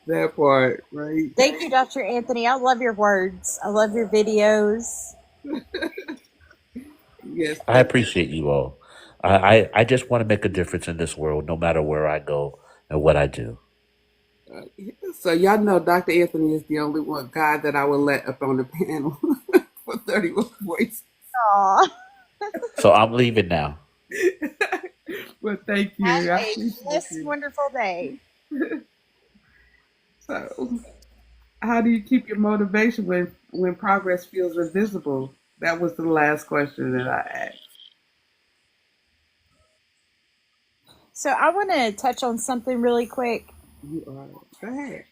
that part, right? Thank you, Dr. Anthony. I love your words. I love your videos. Yes, I thank appreciate you all. I just want to make a difference in this world no matter where I go and what I do. you. So y'all know Dr. Anthony is the only one guy that I will let up on the panel for 31 voices. Aw. So I'm leaving now. Well, thank Have you. I a appreciate blessed, you. wonderful day. So, how do you keep your motivation when progress feels invisible? That was the last question that I asked. So I want to touch on something really quick. You are. Go ahead.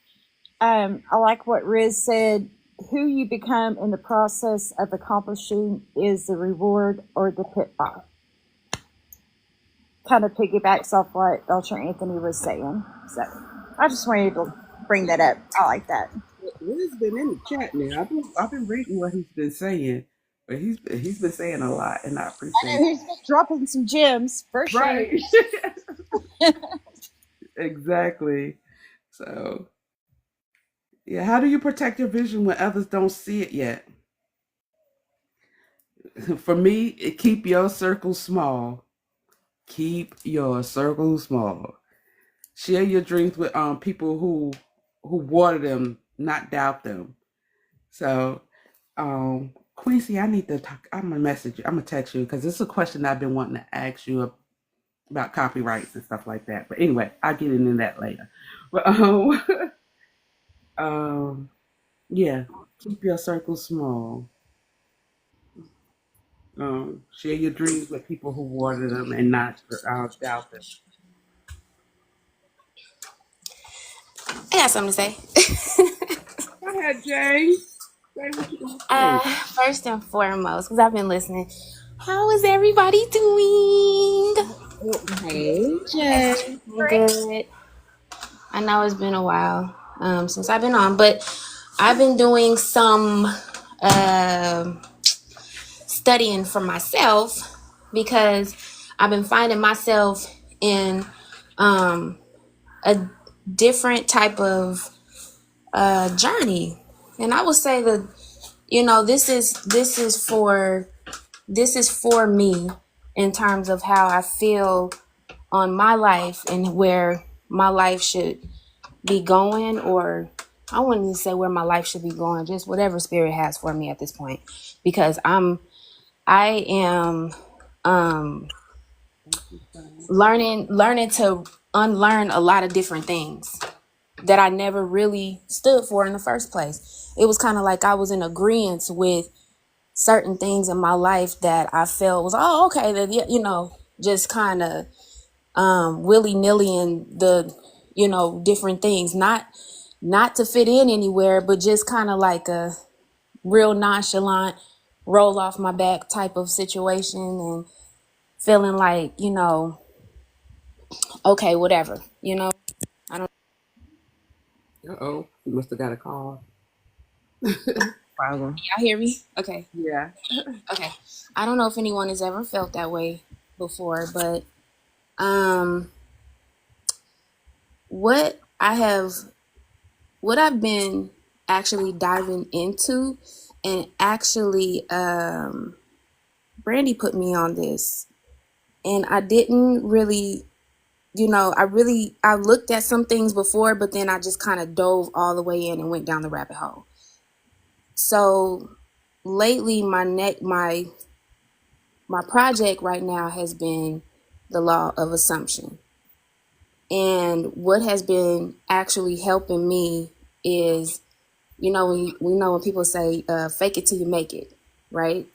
I like what Riz said. Who you become in the process of accomplishing is the reward or the pitfall. Kind of piggybacks off what Dr. Anthony was saying. So I just wanted to bring that up. I like that. Will's been in the chat now. I've been reading what he's been saying, but he's been saying a lot, and I I appreciate know he's been dropping some gems for it. sure. Right. Exactly. So, yeah, how do you protect your vision when others don't see it yet? For me, keep your circle small. Keep your circle small. Share your dreams with people who water them, not doubt them. So, Quincy, I need to talk. I'm gonna message you. I'm gonna text you because this is a question I've been wanting to ask you about copyrights and stuff like that. But anyway, I'll get into that later. But um, yeah, keep your circle small. Share your dreams with people who water them and not doubt them. I got something to say. Go ahead, Jay. Say what you gonna say. First and foremost, because I've been listening, how is everybody doing? Hey, Jay. Good. I know it's been a while since I've been on, but I've been doing some studying for myself because I've been finding myself in a different type of journey, and I would say that this is for me in terms of how I feel on my life and where my life should be going, or I wouldn't even say where my life should be going, just whatever spirit has for me at this point, because I am learning to unlearn a lot of different things that I never really stood for in the first place. It was kind of like I was in agreement with certain things in my life that I felt was, oh, okay, that, just kind of willy-nilly and the, different things, not to fit in anywhere, but just kind of like a real nonchalant roll off my back type of situation, and feeling like, okay, whatever, I don't. Uh-oh, you must have got a call. Problem. Y'all hear me? Okay. Yeah. Okay. I don't know if anyone has ever felt that way before, but what I've been actually diving into, and actually Brandy put me on this, and I didn't really I looked at some things before, but then I just kind of dove all the way in and went down the rabbit hole. So lately, my project right now has been the law of assumption. And what has been actually helping me is, when people say, fake it till you make it, right?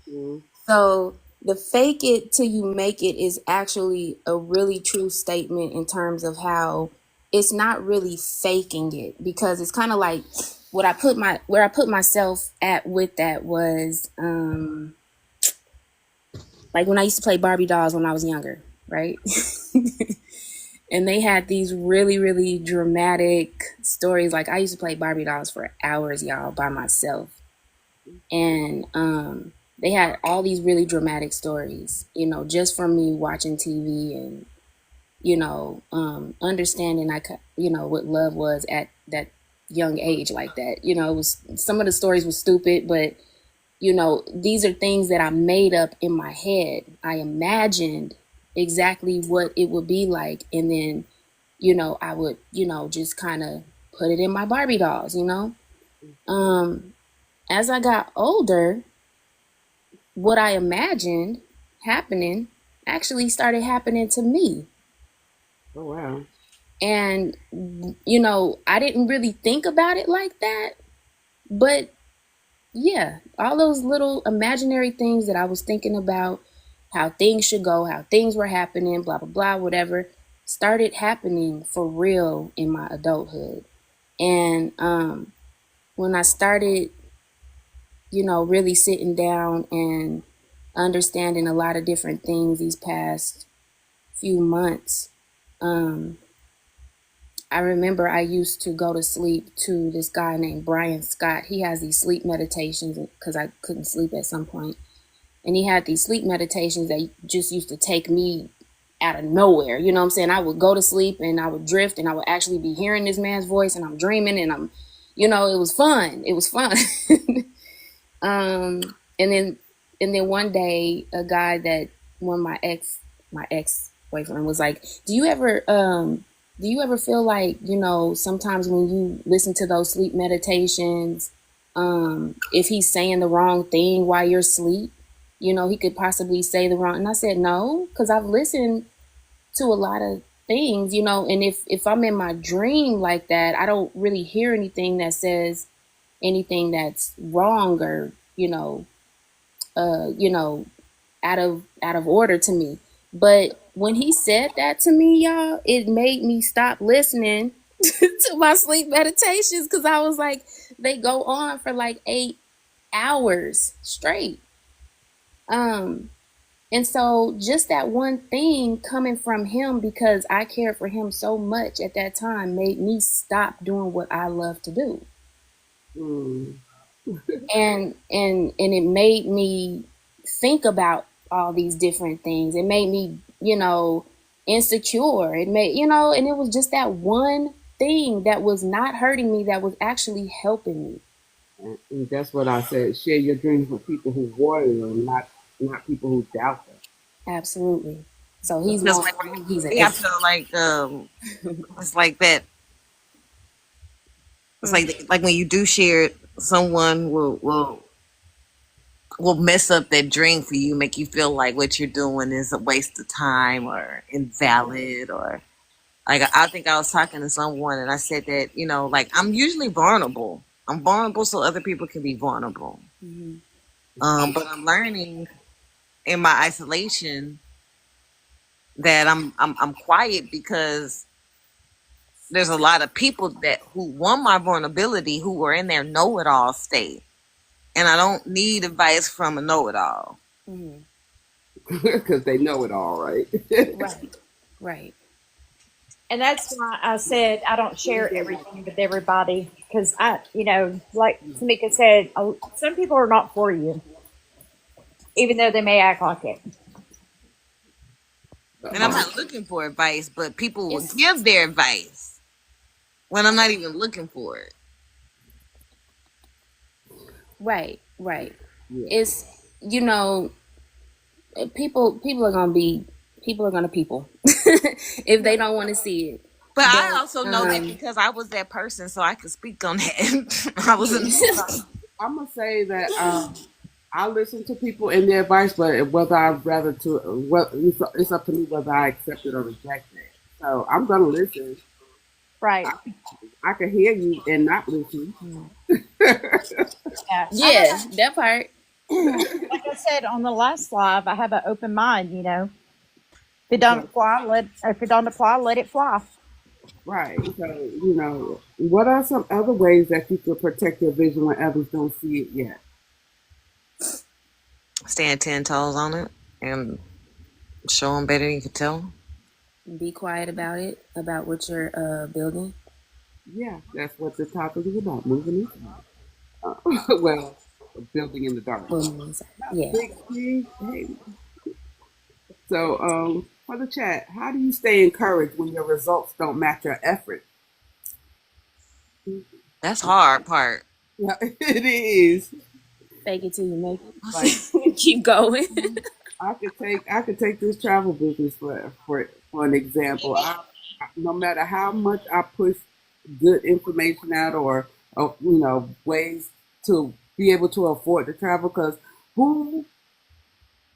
Mm. So the fake it till you make it is actually a really true statement in terms of how it's not really faking it, because it's kind of like where I put myself at with that was like when I used to play Barbie dolls when I was younger, right? And they had these really, really dramatic stories. Like I used to play Barbie dolls for hours, y'all, by myself. And they had all these really dramatic stories, just from me watching TV and, understanding what love was at that young age like that. It was, some of the stories were stupid, but, these are things that I made up in my head. I imagined exactly what it would be like. And then, I would, just kind of put it in my Barbie dolls, As I got older, what I imagined happening actually started happening to me. Oh, wow. And, I didn't really think about it like that. But yeah, all those little imaginary things that I was thinking about, how things should go, how things were happening, blah, blah, blah, whatever, started happening for real in my adulthood. And when I started, really sitting down and understanding a lot of different things these past few months, I remember I used to go to sleep to this guy named Brian Scott. He has these sleep meditations because I couldn't sleep at some point. And he had these sleep meditations that just used to take me out of nowhere. You know what I'm saying? I would go to sleep and I would drift and I would actually be hearing this man's voice and I'm dreaming and I'm, it was fun. It was fun. And then one day a guy that my ex boyfriend was like, do you ever feel like, sometimes when you listen to those sleep meditations, if he's saying the wrong thing while you're asleep, he could possibly say the wrong. And I said, no, because I've listened to a lot of things, and if I'm in my dream like that, I don't really hear anything that says anything that's wrong or, out of order to me. But when he said that to me, y'all, it made me stop listening to my sleep meditations, because I was like, they go on for like 8 hours straight. And so just that one thing coming from him, because I cared for him so much at that time, made me stop doing what I love to do. Mm. And it made me think about all these different things. It made me, insecure. It made, and it was just that one thing that was not hurting me, that was actually helping me. And that's what I said. Share your dreams with people who water them, not people who doubt them. Absolutely. So he's Because one like for me. He's an I ex. feel like it's like that. It's like when you do share it, someone will mess up that dream for you, make you feel like what you're doing is a waste of time or invalid, or like I think I was talking to someone and I said that, like I'm usually vulnerable. I'm vulnerable so other people can be vulnerable. Mhm. But I'm learning in my isolation that I'm quiet because there's a lot of people who want my vulnerability, who are in their know-it-all state. And I don't need advice from a know-it-all. Mhm. Because they know it all, right? Right. Right. And that's why I said I don't share everything with everybody, because like Tamika said, some people are not for you, even though they may act like it. And I'm not looking for advice, but people will It's give their advice when I'm not even looking for it. right. Right. Yeah. It's, people are gonna be people. if they don't want to see it. But I But also know that because I was that person, so I could speak on that. I was in. I'm gonna say that I listen to people and their advice, but whether I'd rather to, well, it's up to me whether I accept it or reject it. So I'm gonna listen. I, Right. I can hear you and not listen. Yeah. I have yeah, that part. like I said on the last live, I have an open mind, you know. If it don't So, apply, if it don't apply, let it fly. right. So, what are some other ways that you could protect your vision when others don't see it yet? Stand 10 toes on it and show them better than you can tell 'em. Be quiet about it, about what you're building. Yeah, that's what the topic is about, moving inside. Well, building in the dark. Yeah. Big Steve, hey. So, for the chat, how do you stay encouraged when your results don't match your effort? That's hard part. Yeah, it is. Fake it till you make Like it. Keep going. I could take this travel business for an example. No matter how much I push good information out or ways to be able to afford to travel, because who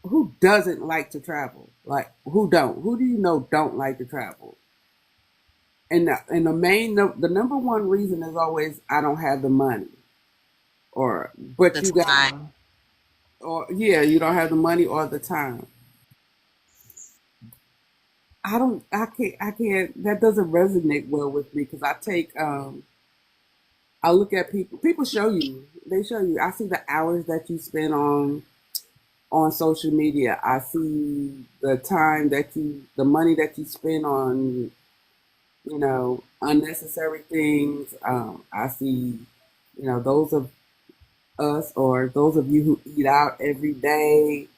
who doesn't like to travel? Like who don't? Who do you know don't like to travel? And the number one reason is always I don't have the money, or but The you got, time. or yeah, you don't have the money or the time. I can't, that doesn't resonate well with me because I look at people show you, they show you, I see the hours that you spend on social media. I see the money that you spend on, unnecessary things. I see, those of us or those of you who eat out every day.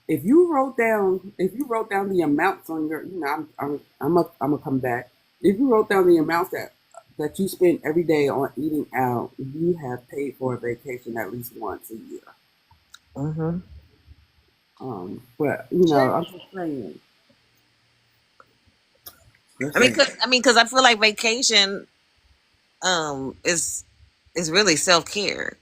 If you wrote down the amounts on your, I'm gonna come back. If you wrote down the amounts that you spend every day on eating out, you have paid for a vacation at least once a year. Hmm. But I'm just saying. Just saying. Because I feel like vacation is really self care.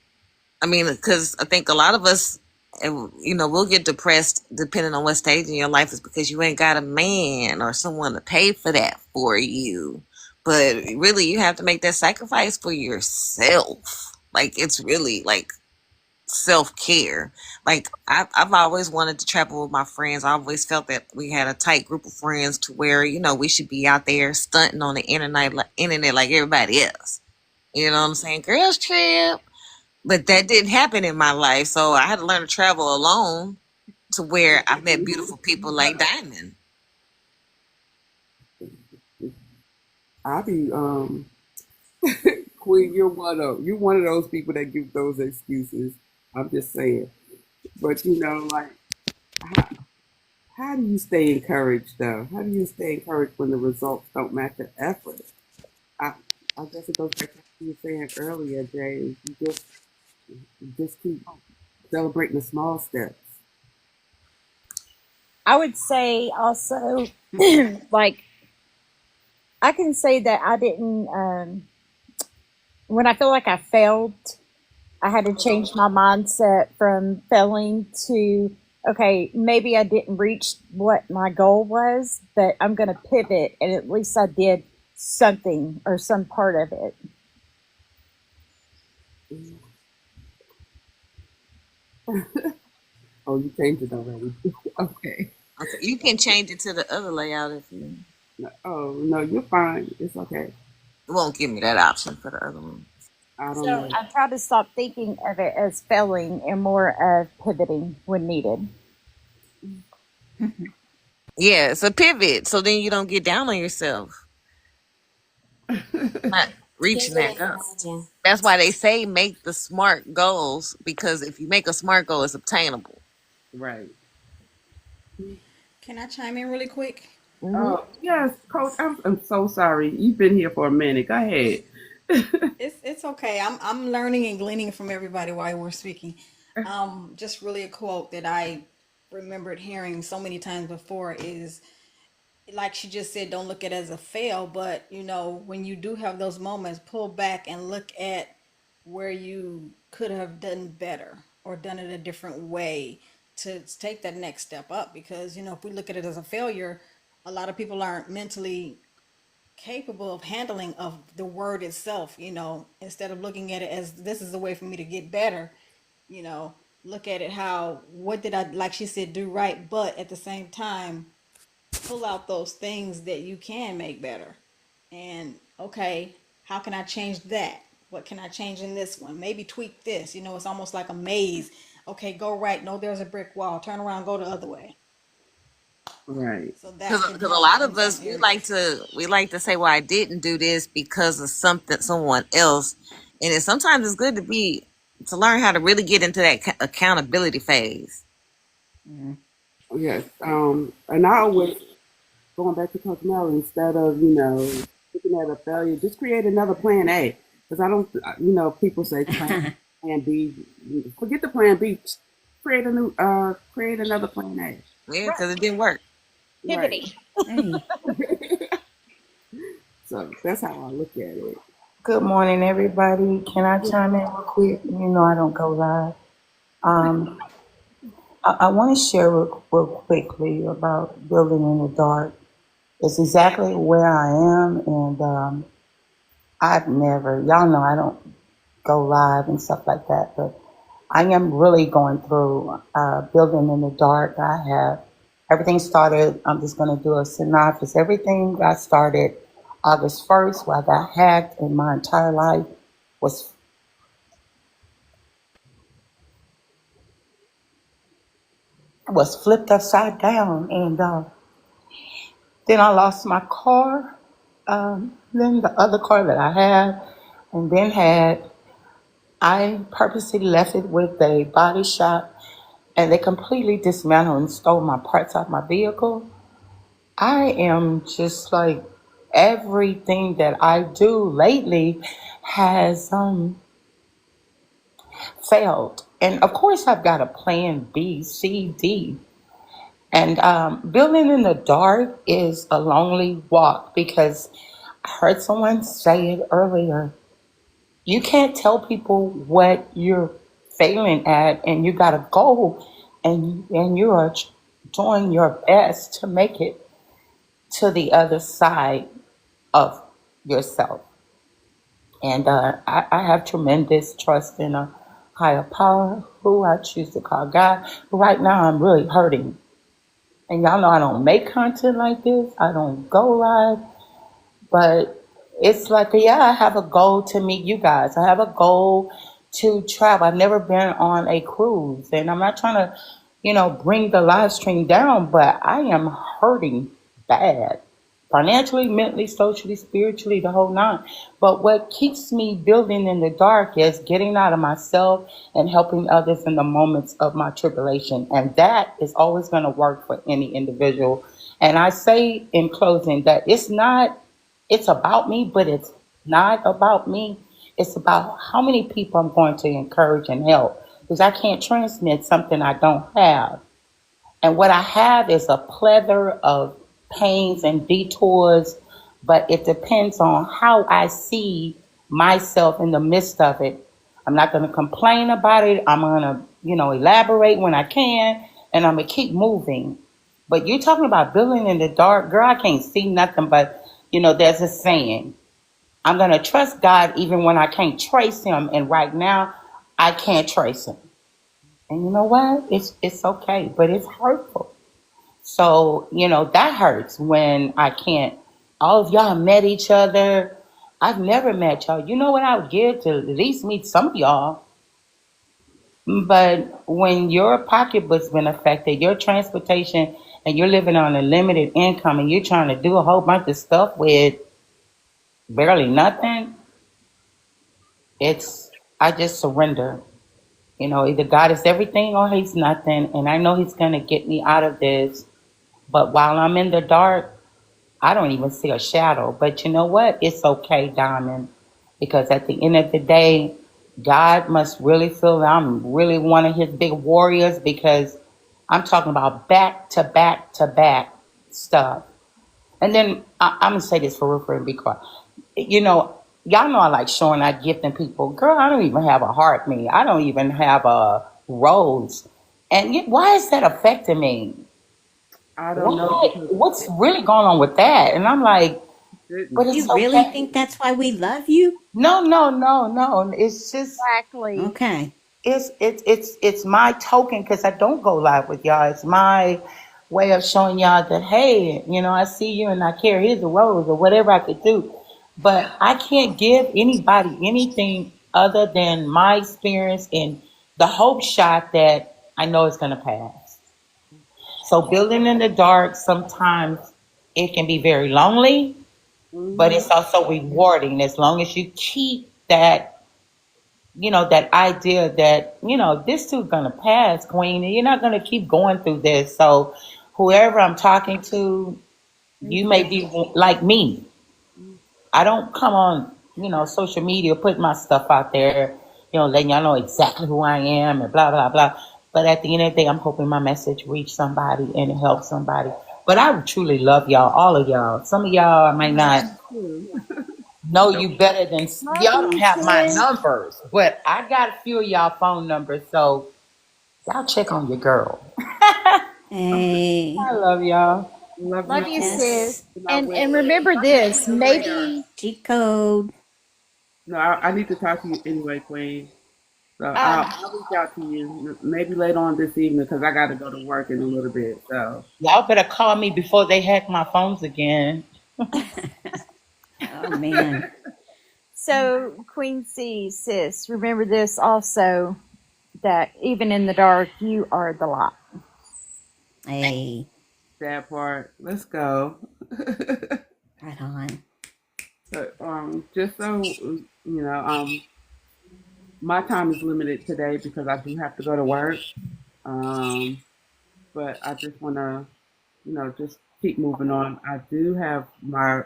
I mean, because I think a lot of us, we'll get depressed depending on what stage in your life is because you ain't got a man or someone to pay for that for you. But really, you have to make that sacrifice for yourself. Like, it's really like self care. Like, I've always wanted to travel with my friends. I always felt that we had a tight group of friends to where, we should be out there stunting on the internet like everybody else. You know what I'm saying? Girls trip. But that didn't happen in my life, so I had to learn to travel alone to where I met beautiful people like Diamond. I be Queen, you're one of those people that give those excuses. I'm just saying. But like how, how do you stay encouraged though? How do you stay encouraged when the results don't match the effort? I I guess it goes back to what you were saying earlier, Jay. You just keep celebrating the small steps. I would say also, like, I can say that I didn't, when I feel like I failed, I had to change my mindset from failing to, okay, maybe I didn't reach what my goal was, but I'm going to pivot and at least I did something or some part of it. Oh, you changed it already. Okay. Okay, you can change it to the other layout if you. No, oh no, you're fine. It's okay. It won't give me that option for the other one. I don't So know. I try to stop thinking of it as failing and more of pivoting when needed. Yeah, it's a pivot, so then you don't get down on yourself. Not reaching Pivot that and goal. imagine. That's why they say make the smart goals because if you make a smart goal, it's obtainable. Right. Can I chime in really quick? Hmm. Oh yes, Coach. I'm so sorry. You've been here for a minute. Go ahead. It's okay. I'm learning and gleaning from everybody while we're speaking. Just really a quote that I remembered hearing so many times before is like she just said, don't look at it as a fail, but when you do have those moments, pull back and look at where you could have done better or done it a different way to take that next step up. Because, if we look at it as a failure, a lot of people aren't mentally capable of handling of the word itself, instead of looking at it as this is a way for me to get better, you know, look at it how, what did I, like she said, do right, but at the same time, pull out those things that you can make better. And okay, how can I change that? What can I change in this one? Maybe tweak this. It's almost like a maze. Okay, go right. No, there's a brick wall. Turn around, go the other way. Right. So that Because can a help lot in of some us areas. we like to say, well, I didn't do this because of someone else, and sometimes it's good to learn how to really get into that accountability phase. Yes. And I always, going back to Coach Mel, instead of, looking at a failure, just create another plan A. Because I don't, people say plan B. Forget the plan B. Create another plan A. Yeah, Right. because it didn't work. Right. Pivoting. Hey, So that's how I look at it. Good morning, everybody. Can I chime in real quick? I don't go live. Um, I want to share real quickly about building in the dark. It's exactly where I am, and I've never, y'all know I don't go live and stuff like that, but I am really going through building in the dark. I have everything started. I'm just going to do a synopsis. Everything got started August 1st, where I got hacked, and my entire life was flipped upside down. And then I lost my car, then the other car that I had, and then I purposely left it with a body shop, and they completely dismantled and stole my parts off my vehicle. I am just like, everything that I do lately has failed. And of course, I've got a plan B, C, D. And building in the dark is a lonely walk, because I heard someone say it earlier. You can't tell people what you're failing at, and you got a goal, and you are doing your best to make it to the other side of yourself. And I have tremendous trust in a higher power, who I choose to call God. But right now, I'm really hurting. And y'all know I don't make content like this. I don't go live. But it's like, yeah, I have a goal to meet you guys. I have a goal to travel. I've never been on a cruise. And I'm not trying to, bring the live stream down, but I am hurting bad. Financially, mentally, socially, spiritually, the whole nine. But what keeps me building in the dark is getting out of myself and helping others in the moments of my tribulation. And that is always going to work for any individual. And I say in closing that it's about me, but it's not about me. It's about how many people I'm going to encourage and help, because I can't transmit something I don't have. And what I have is a plethora of pains and detours, but it depends on how I see myself in the midst of it. I'm not going to complain about it. I'm going to, elaborate when I can, and I'm going to keep moving. But you're talking about building in the dark, girl, I can't see nothing, but, there's a saying. I'm going to trust God even when I can't trace him. And right now, I can't trace him. And you know what? It's okay, but it's hurtful. So, that hurts when I can't. All of y'all met each other. I've never met y'all. You know what I would give to at least meet some of y'all? But when your pocketbook's been affected, your transportation, and you're living on a limited income, and you're trying to do a whole bunch of stuff with barely nothing, I just surrender. Either God is everything or he's nothing. And I know he's going to get me out of this. But while I'm in the dark, I don't even see a shadow. But you know what? It's okay, Diamond. Because at the end of the day, God must really feel that I'm really one of his big warriors, because I'm talking about back to back to back stuff. And then I'm gonna say this for real, and be quiet. You know, y'all know I like showing out, gifting people. Girl, I don't even have a heart, me. I don't even have a rose. And why is that affecting me? I don't know What? because What's really going on with that? And I'm like, but it, it's You really okay. think that's why we love you? No, no, no, no. It's just Exactly. Okay. it's my token because I don't go live with y'all. It's my way of showing y'all that hey, I see you and I care. Here's a rose or whatever I could do, but I can't give anybody anything other than my experience and the hope shot that I know it's gonna pass. So building in the dark sometimes it can be very lonely, but hmm it's also rewarding as long as you keep that idea that, this too's gonna pass, Queen, and you're not gonna keep going through this. So whoever I'm talking to, you may be like me. I don't come on, social media, put my stuff out there, letting y'all know exactly who I am and blah, blah, blah. But at the end of the day, I'm hoping my message reach somebody and it helps somebody. But I truly love y'all, all of y'all. Some of y'all I might not know you better than Love y'all don't you, have my sis. numbers, but I got a few of y'all phone numbers, so y'all check on your girl. Hey. I love y'all. love Love you you, too. sis. Yes. I will. And remember this, You later. maybe Cheat code. No, I need to talk to you anyway, Queen. So um I'll reach out to you maybe later on this evening because I got to go to work in a little bit. So Y'all better call me before they hack my phones again. Oh man. so Queen C, sis, remember this also, that even in the dark you are the light. Hey. that part, let's go. Right on. Just so my time is limited today because I do have to go to work. Um, but I just want to, just keep moving on. I do have my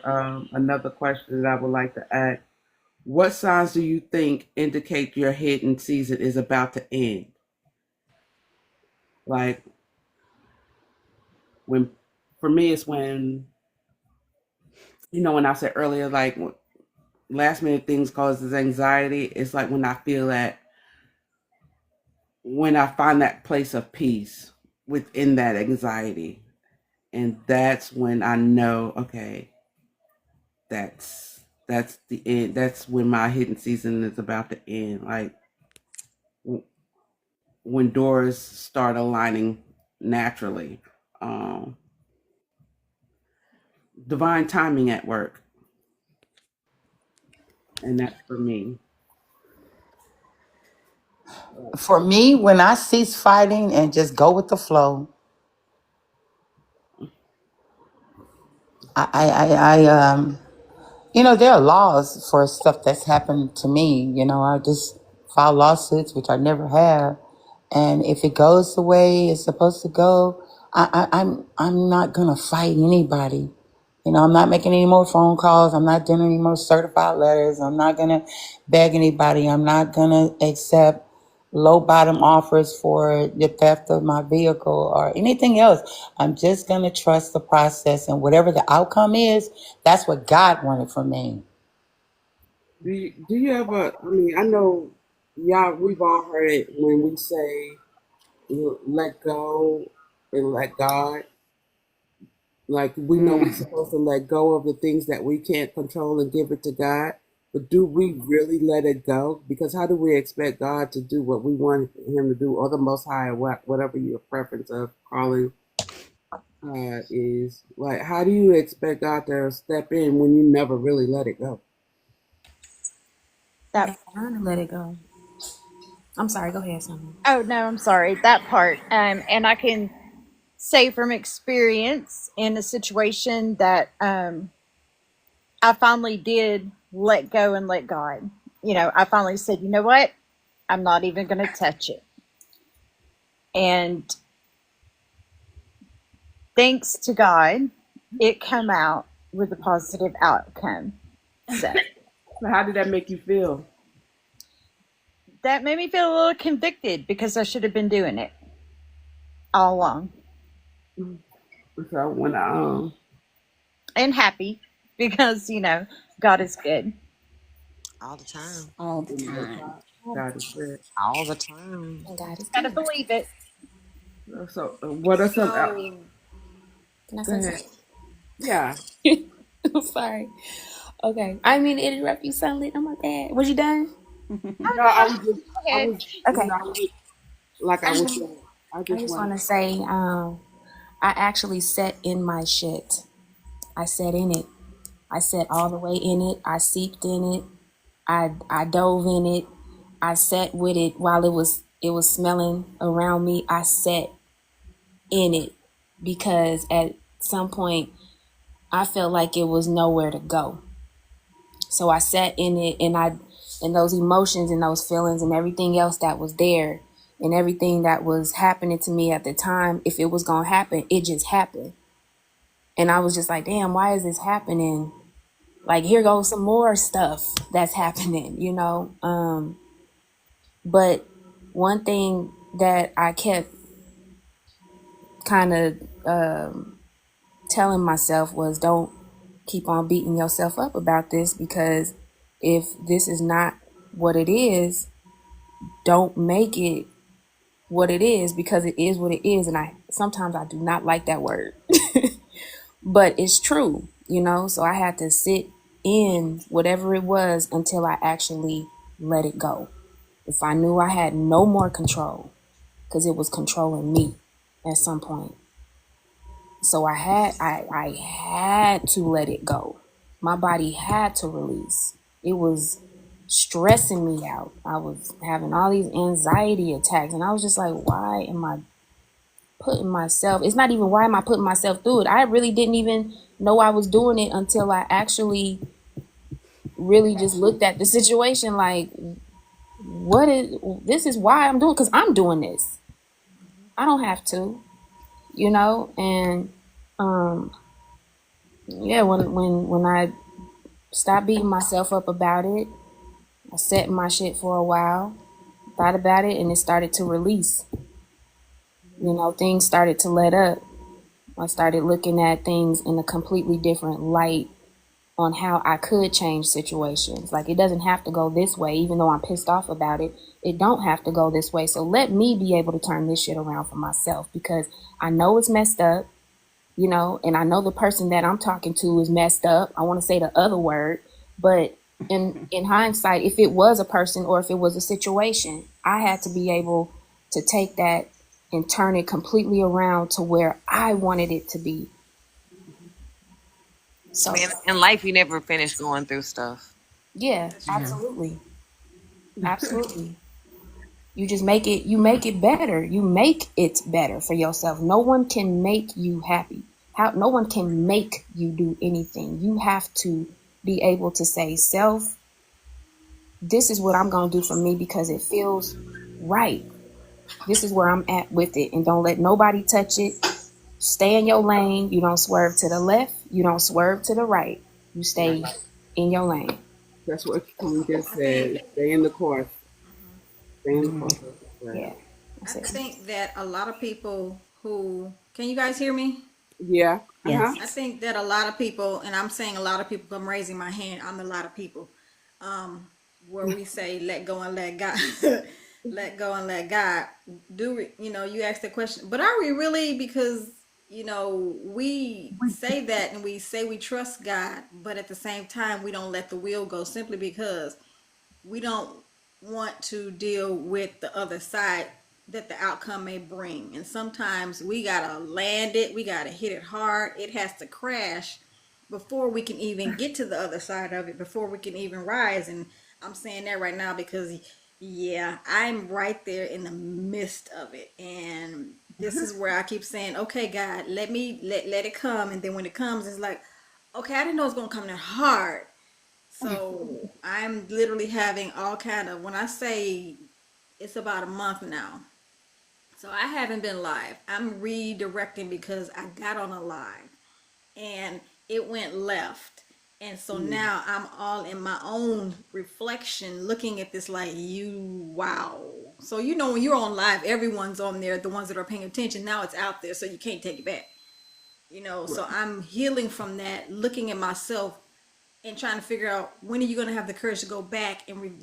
another question that I would like to ask. What signs do you think indicate your hidden season is about to end? Like when, for me, it's when when I said earlier, like last minute things causes anxiety. It's like when I feel that when I find that place of peace within that anxiety, and that's when I know, okay, that's the end. That's when my hidden season is about to end. Like when doors start aligning naturally. Um, Divine timing at work, and that's for me. For me, when I cease fighting and just go with the flow, there are laws for stuff that's happened to me. I just file lawsuits, which I never have. And if it goes the way it's supposed to go, I'm not gonna fight anybody. I'm not making any more phone calls. I'm not doing any more certified letters. I'm not gonna beg anybody. I'm not gonna accept low bottom offers for the theft of my vehicle or anything else. I'm just gonna trust the process, and whatever the outcome is, that's what God wanted for me. Do you ever? I mean, I know, y'all. We've all heard it when we say let go and let God. Like we know we're supposed to let go of the things that we can't control and give it to God. But do we really let it go? Because how do we expect God to do what we want Him to do, or the Most High, or whatever your preference of calling is? Like, how do you expect God to step in when you never really let it go? That Learn to let it go. I'm sorry, go ahead, Summer. Oh no, I'm sorry, that part. And I can say from experience in a situation that I finally did let go and let God. I finally said, you know what? I'm not even going to touch it. And thanks to God, it come out with a positive outcome. So So how did that make you feel? that made me feel a little convicted because I should have been doing it all along. So when and happy because, God is good. All the time. All the You know, time. God is good. All the time. And God is Gotta good. believe it. So, what are some? So Can I Go say ahead. Yeah. something? I'm sorry. Okay. I didn't mean to interrupt you, Sunlit. Oh my bad. Was you done? No, I was just, Go I ahead. was, Okay. I was like I I was just, saying. I I just just want want to say, I actually sat in my shit. I sat in it. I sat all the way in it. I seeped in it. I dove in it. I sat with it while it was smelling around me. I sat in it because at some point I felt like it was nowhere to go. So I sat in it, and those emotions and those feelings and everything else that was there and everything that was happening to me at the time, if it was gonna happen, it just happened. And I was just like, damn, why is this happening? Like, here goes some more stuff that's happening. But one thing that I kept kind of telling myself was, don't keep on beating yourself up about this, because if this is not what it is, don't make it what it is, because it is what it is. And I do not like that word, but it's true. So I had to sit in whatever it was until I actually let it go. If I knew I had no more control, because it was controlling me at some point. So I had to let it go. My body had to release. It was stressing me out. I was having all these anxiety attacks, and I was just like, why am I putting myself? It's not even why am I putting myself through it. I really didn't even know I was doing it until I actually really just looked at the situation like, this is why I'm doing, because I'm doing this. I don't have to. And yeah, when I stopped beating myself up about it, I sat in my shit for a while, thought about it, and it started to release. Things started to let up. I started looking at things in a completely different light on how I could change situations. Like, it doesn't have to go this way, even though I'm pissed off about it. It don't have to go this way. So let me be able to turn this shit around for myself, because I know it's messed up. And I know the person that I'm talking to is messed up. I want to say the other word, but in hindsight, if it was a person or if it was a situation, I had to be able to take that and turn it completely around to where I wanted it to be. I So mean, in life, you never finish going through stuff. yeah, that's true. absolutely. Absolutely. You make it better. You make it better for yourself. No one can make you happy. No one can make you do anything. You have to be able to say, self, this is what I'm going to do for me because it feels right. This is where I'm at with it. And don't let nobody touch it. Stay in your lane. You don't swerve to the left. You don't swerve to the right. You stay right. in your lane. That's what Queen just I said. think Stay in the course. Stay in the Mhm. course. Right. Yeah. I That's it. think that a lot of people who can you guys hear me? Yeah. Uh huh. I Yes. think that a lot of people, and I'm saying a lot of people, I'm raising my hand, I'm a lot of people, where we say let go and let God, let go and let God. You ask the question, but are we really? Because, we say that and we say we trust God, but at the same time, we don't let the wheel go simply because we don't want to deal with the other side that the outcome may bring. And sometimes we gotta land it, we gotta hit it hard. It has to crash before we can even get to the other side of it, before we can even rise. And I'm saying that right now because, yeah, I'm right there in the midst of it. And this is where I keep saying, okay, God, let it come. And then when it comes, it's like, okay, I didn't know it was gonna come that hard. So I'm literally having all kind of, when I say it's about a month now. So I haven't been live. I'm redirecting because I got on a live and it went left. And so now I'm all in my own reflection looking at this like, wow. So when you're on live, everyone's on there, the ones that are paying attention. Now it's out there, so you can't take it back. So I'm healing from that, looking at myself and trying to figure out when are you going to have the courage to go back and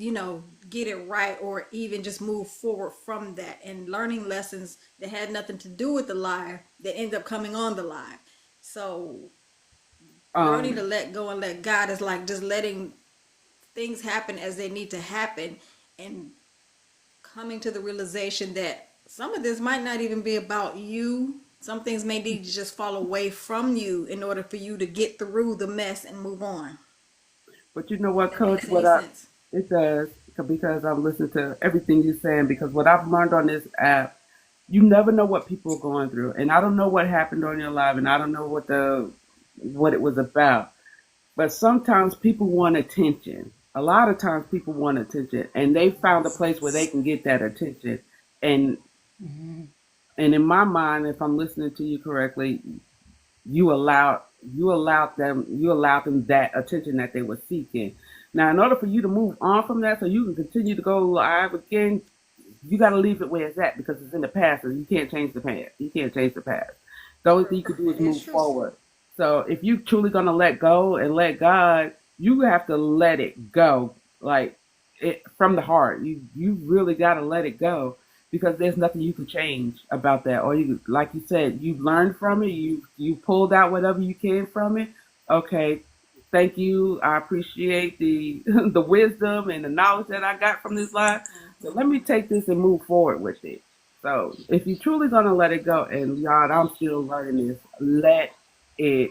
get it right, or even just move forward from that, and learning lessons that had nothing to do with the lie that end up coming on the lie. So learning to Um, let go and let God is like just letting things happen as they need to happen, and coming to the realization that some of this might not even be about you. Some things may need to just fall away from you in order for you to get through the mess and move on. but you know what, That Coach? makes any sense. It does, because I'm listening to everything you're saying. Because what I've learned on this app, you never know what people are going through, and I don't know what happened on your live, and I don't know what it was about. But sometimes people want attention. A lot of times people want attention, and they found a place where they can get that attention. And and in my mind, if I'm listening to you correctly, you allowed them that attention that they were seeking. Now, in order for you to move on from that, so you can continue to go live again, you got to leave it where it's at, because it's in the past, and you can't change the past. You can't change the past. The only thing you can do is It's move true. forward. So if you truly gonna let go and let God, you have to let it go, like it from the heart. You really got to let it go, because there's nothing you can change about that. Or you, like you said, you've learned from it. You pulled out whatever you can from it. Okay, thank you. I appreciate the the wisdom and the knowledge that I got from this life. So let me take this and move forward with it. So if you're truly gonna let it go, and y'all, I'm still learning this, let it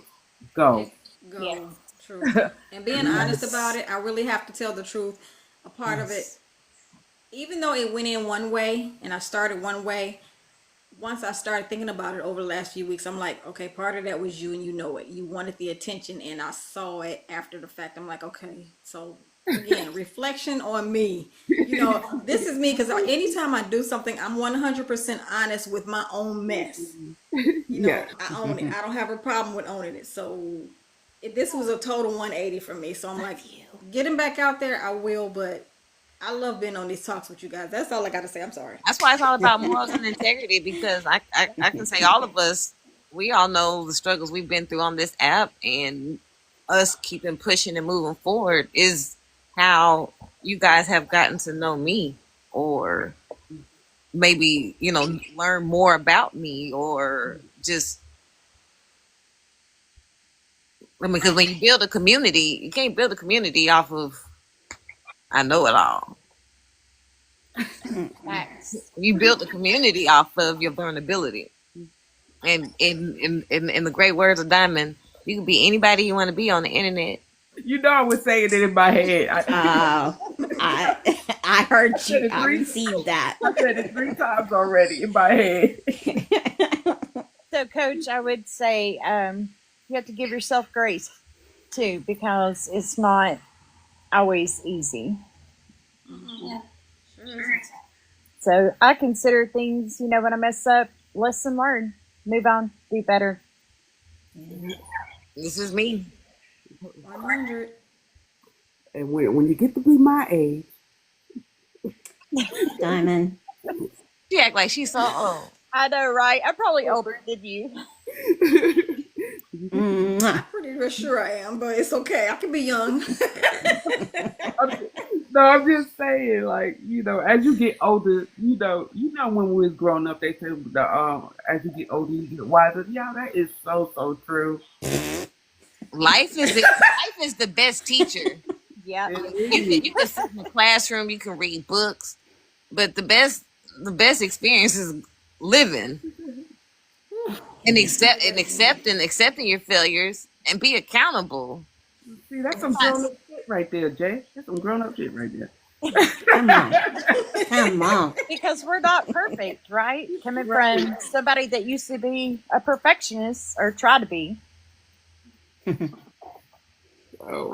go. Let go. True. And being honest about it, I really have to tell the truth. A part of it, even though it went in one way and I started one way, once I started thinking about it over the last few weeks, I'm like, okay, part of that was you, and you know it. You wanted the attention, and I saw it after the fact. I'm like, okay, so again, reflection on me. This is me, because anytime I do something, I'm 100% honest with my own mess. Yeah. I own it. I don't have a problem with owning it. So this was a total 180 for me. So I'm like, getting back out there, I will, but I love being on these talks with you guys. That's all I got to say. I'm sorry. That's why it's all about morals and integrity, because I can say all of us, we all know the struggles we've been through on this app, and us keeping pushing and moving forward is how you guys have gotten to know me, or maybe, learn more about me, or just, because when you build a community, you can't build a community off of, I know it all. Facts. You build a community off of your vulnerability. And in the great words of Diamond, you can be anybody you want to be on the internet. You know, I was saying it in my head. I heard Said you. it I three. received that. I said it 3 times already in my head. So, Coach, I would say you have to give yourself grace too, because it's not always easy. So I consider things, when I mess up, lesson learned, move on, be better. This is me. 100. And when you get to be my age, Diamond. She act like she's so old. I know, right? I'm probably older than you. I'm pretty sure I am, but it's okay. I can be young. no, I'm just saying, like, as you get older, when we was growing up, they said as you get older, you get wiser. Yeah, that is so true. Life is the best teacher. Yeah. You can sit in the classroom, you can read books, but the best experience is living and accepting your failures and be accountable. See, that's some grown up shit right there, Jay. That's some grown up shit right there. Come on. Because we're not perfect, right? Coming from somebody that used to be a perfectionist or try to be. Boy.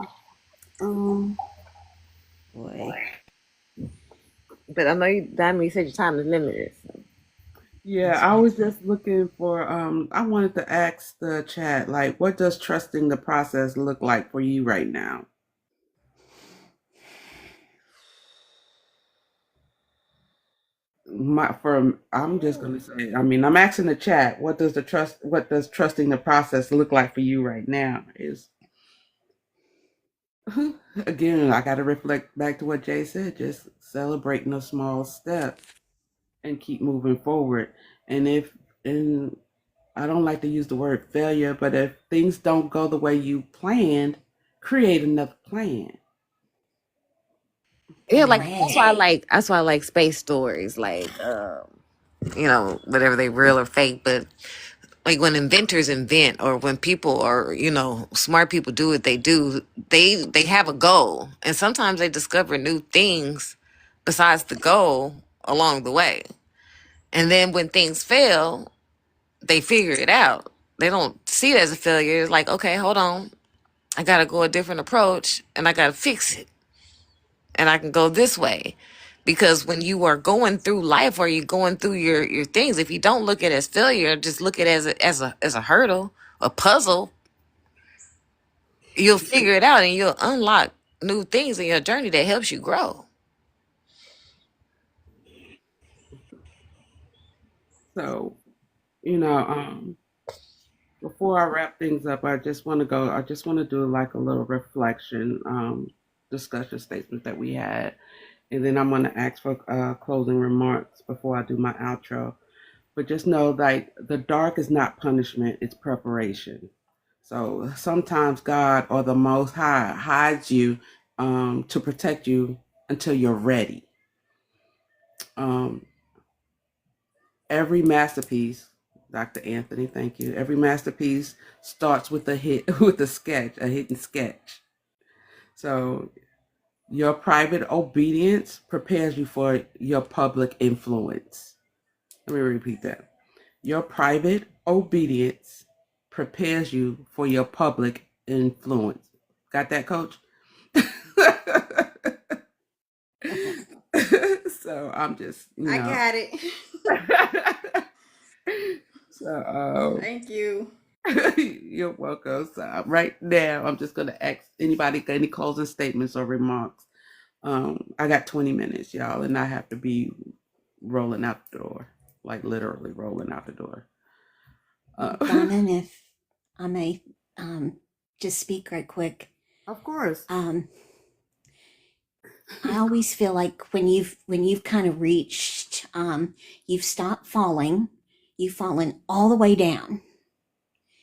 But I know Diamond, you said your time is limited. So. Yeah, I was just looking for I wanted to ask the chat, like, what does trusting the process look like for you right now? I'm just gonna say, I mean, I'm asking the chat, what does trusting the process look like for you right now? Is again, I gotta reflect back to what Jay said, just celebrating those small steps and keep moving forward. And if and I don't like to use the word failure, but if things don't go the way you planned, create another plan. Yeah, like Correct. that's why I like space stories, like whatever they real or fake, but like when inventors invent or when people or smart people do what they do, they have a goal, and sometimes they discover new things besides the goal along the way. And then when things fail, they figure it out. They don't see it as a failure. It's like, okay, hold on, I gotta go a different approach and I gotta fix it, and I can go this way. Because when you are going through life or you're going through your things, if you don't look at it as failure, just look at it as a hurdle, a puzzle, you'll figure it out and you'll unlock new things in your journey that helps you grow. So, you know, before I wrap things up, I just want to do like a little reflection, discussion statement that we had. And then I'm going to ask for closing remarks before I do my outro. But just know that the dark is not punishment, it's preparation. So sometimes God or the Most High hides you to protect you until you're ready. Um, every masterpiece, Dr. Anthony, thank you. Every masterpiece starts with a hit, with a hidden sketch. So your private obedience prepares you for your public influence. Let me repeat that. Your private obedience prepares you for your public influence. Got that, coach? So I'm just, I got it. so Thank you. you're welcome. So right now, I'm just gonna ask anybody got any closing statements or remarks. I got 20 minutes, y'all, and I have to be rolling out the door, like literally rolling out the door. Donna, and if I may just speak right quick. Of course. I always feel like when you've kind of reached, you've stopped falling, you've fallen all the way down.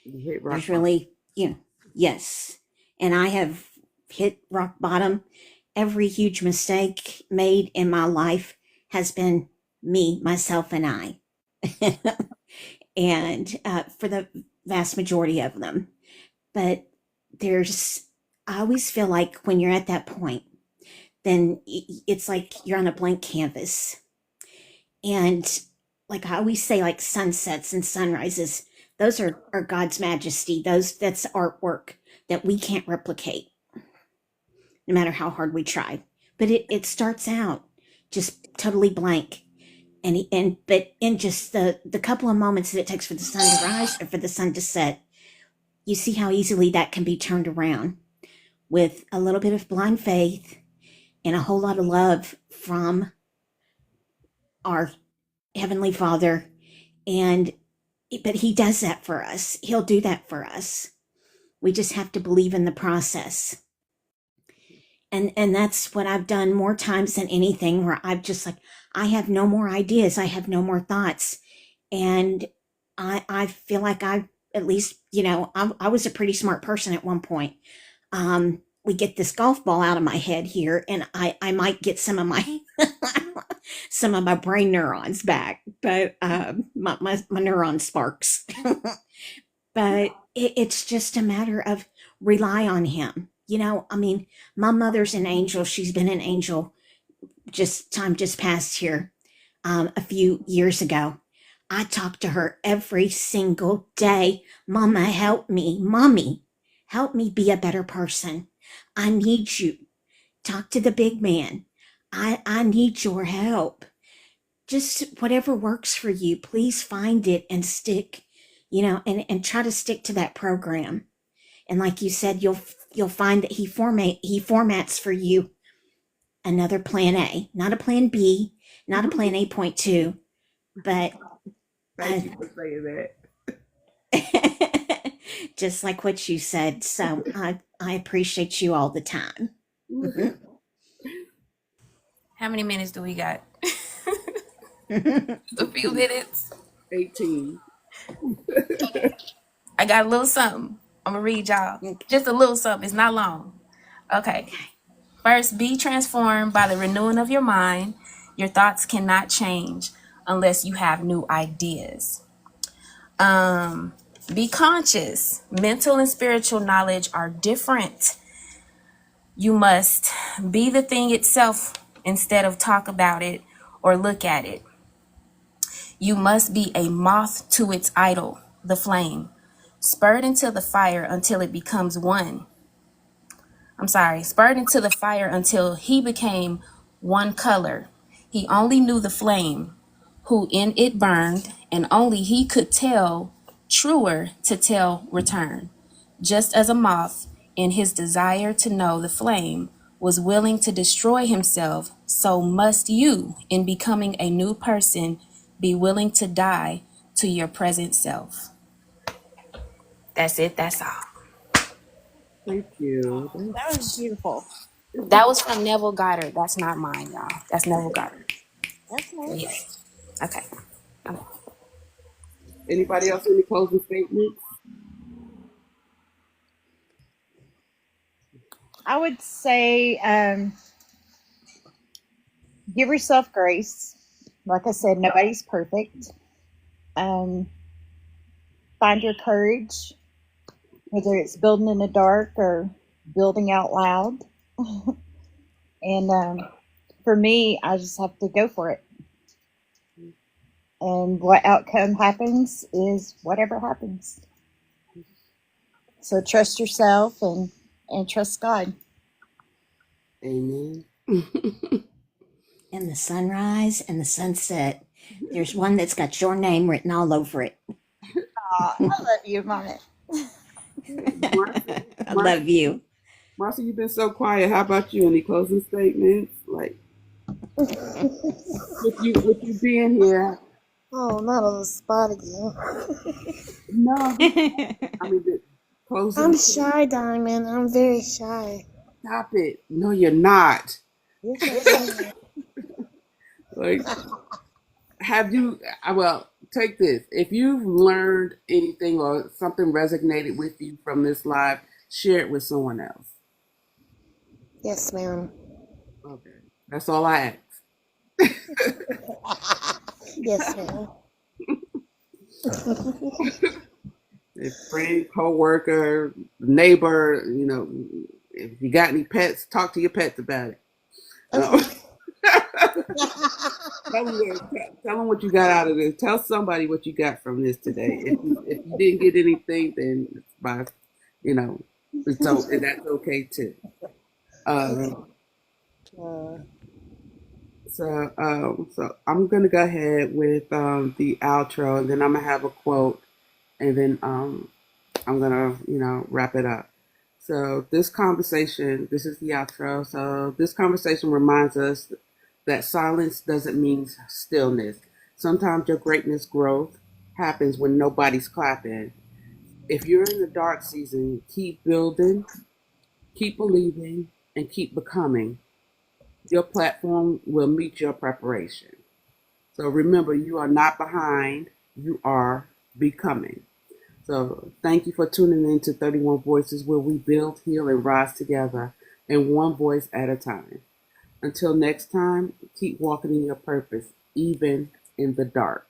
You hit rock There's bottom. really, yes. And I have hit rock bottom. Every huge mistake made in my life has been me, myself, and I. And for the vast majority of them. But I always feel like when you're at that point, then it's like you're on a blank canvas. And like I always say, like sunsets and sunrises, those are God's majesty. That's artwork that we can't replicate, no matter how hard we try. But it starts out just totally blank. But in just the couple of moments that it takes for the sun to rise or for the sun to set, you see how easily that can be turned around with a little bit of blind faith and a whole lot of love from our Heavenly Father. But He does that for us. He'll do that for us. We just have to believe in the process. And that's what I've done more times than anything, where I've just like, I have no more ideas. I have no more thoughts. And I feel like I, at least, I was a pretty smart person at one point. We get this golf ball out of my head here, and I might get some of my some of my brain neurons back, but my neuron sparks. But it's just a matter of rely on Him. I mean, my mother's an angel. She's been an angel just passed here a few years ago. I talk to her every single day. Mama, help me. Mommy, help me be a better person. I need you. Talk to the big man. I need your help. Just whatever works for you, please find it and stick, and try to stick to that program. And like you said, you'll find that he formats for you another plan A, not a plan B, not a plan 8.2, but Thank you for saying just like what you said. So I appreciate you all the time. that. How many minutes do we got? A few minutes. 18. I got a little something. I'm gonna read y'all. Just a little something. It's not long. Okay. First, be transformed by the renewing of your mind. Your thoughts cannot change unless you have new ideas. Be conscious. Mental and spiritual knowledge are different. You must be the thing itself instead of talk about it or look at it. You must be a moth to its idol, the flame, spurred into the fire until it becomes one. Spurred into the fire until he became one color. He only knew the flame, who in it burned, and only he could tell, truer to tell return. Just as a moth, in his desire to know the flame, was willing to destroy himself, so must you, in becoming a new person, be willing to die to your present self. That's it. That's all. Thank you. That was beautiful. That was from Neville Goddard. That's not mine, y'all. That's Neville Goddard. Okay. Yeah. Okay. Anybody else any closing statements? I would say give yourself grace. Like I said, nobody's perfect. Find your courage, whether it's building in the dark or building out loud. And for me, I just have to go for it. And what outcome happens is whatever happens. So trust yourself and trust God. Amen. And the sunrise and the sunset. There's one that's got your name written all over it. I love you, Mama. I love you. Marcia, you've been so quiet. How about you? Any closing statements? Like, with you being here. Oh, not on the spot again. No. I mean, the closing. I'm shy, Diamond. I'm very shy. Stop it. No, you're not. Yes, I am. Like, well, take this. If you've learned anything or something resonated with you from this live, share it with someone else. Yes, ma'am. Okay. That's all I ask. Yes, ma'am. A friend, co-worker, neighbor, if you got any pets, talk to your pets about it. Tell them what you got out of this. Tell somebody what you got from this today. If you didn't get anything, then that's okay too. So I'm gonna go ahead with the outro, and then I'm gonna have a quote, and then I'm gonna wrap it up. So this is the outro. So this conversation reminds us that silence doesn't mean stillness. Sometimes your greatness growth happens when nobody's clapping. If you're in the dark season, keep building, keep believing, and keep becoming. Your platform will meet your preparation. So remember, you are not behind, you are becoming. So thank you for tuning in to 31 Voices, where we build, heal, and rise together, and one voice at a time. Until next time, keep walking in your purpose, even in the dark.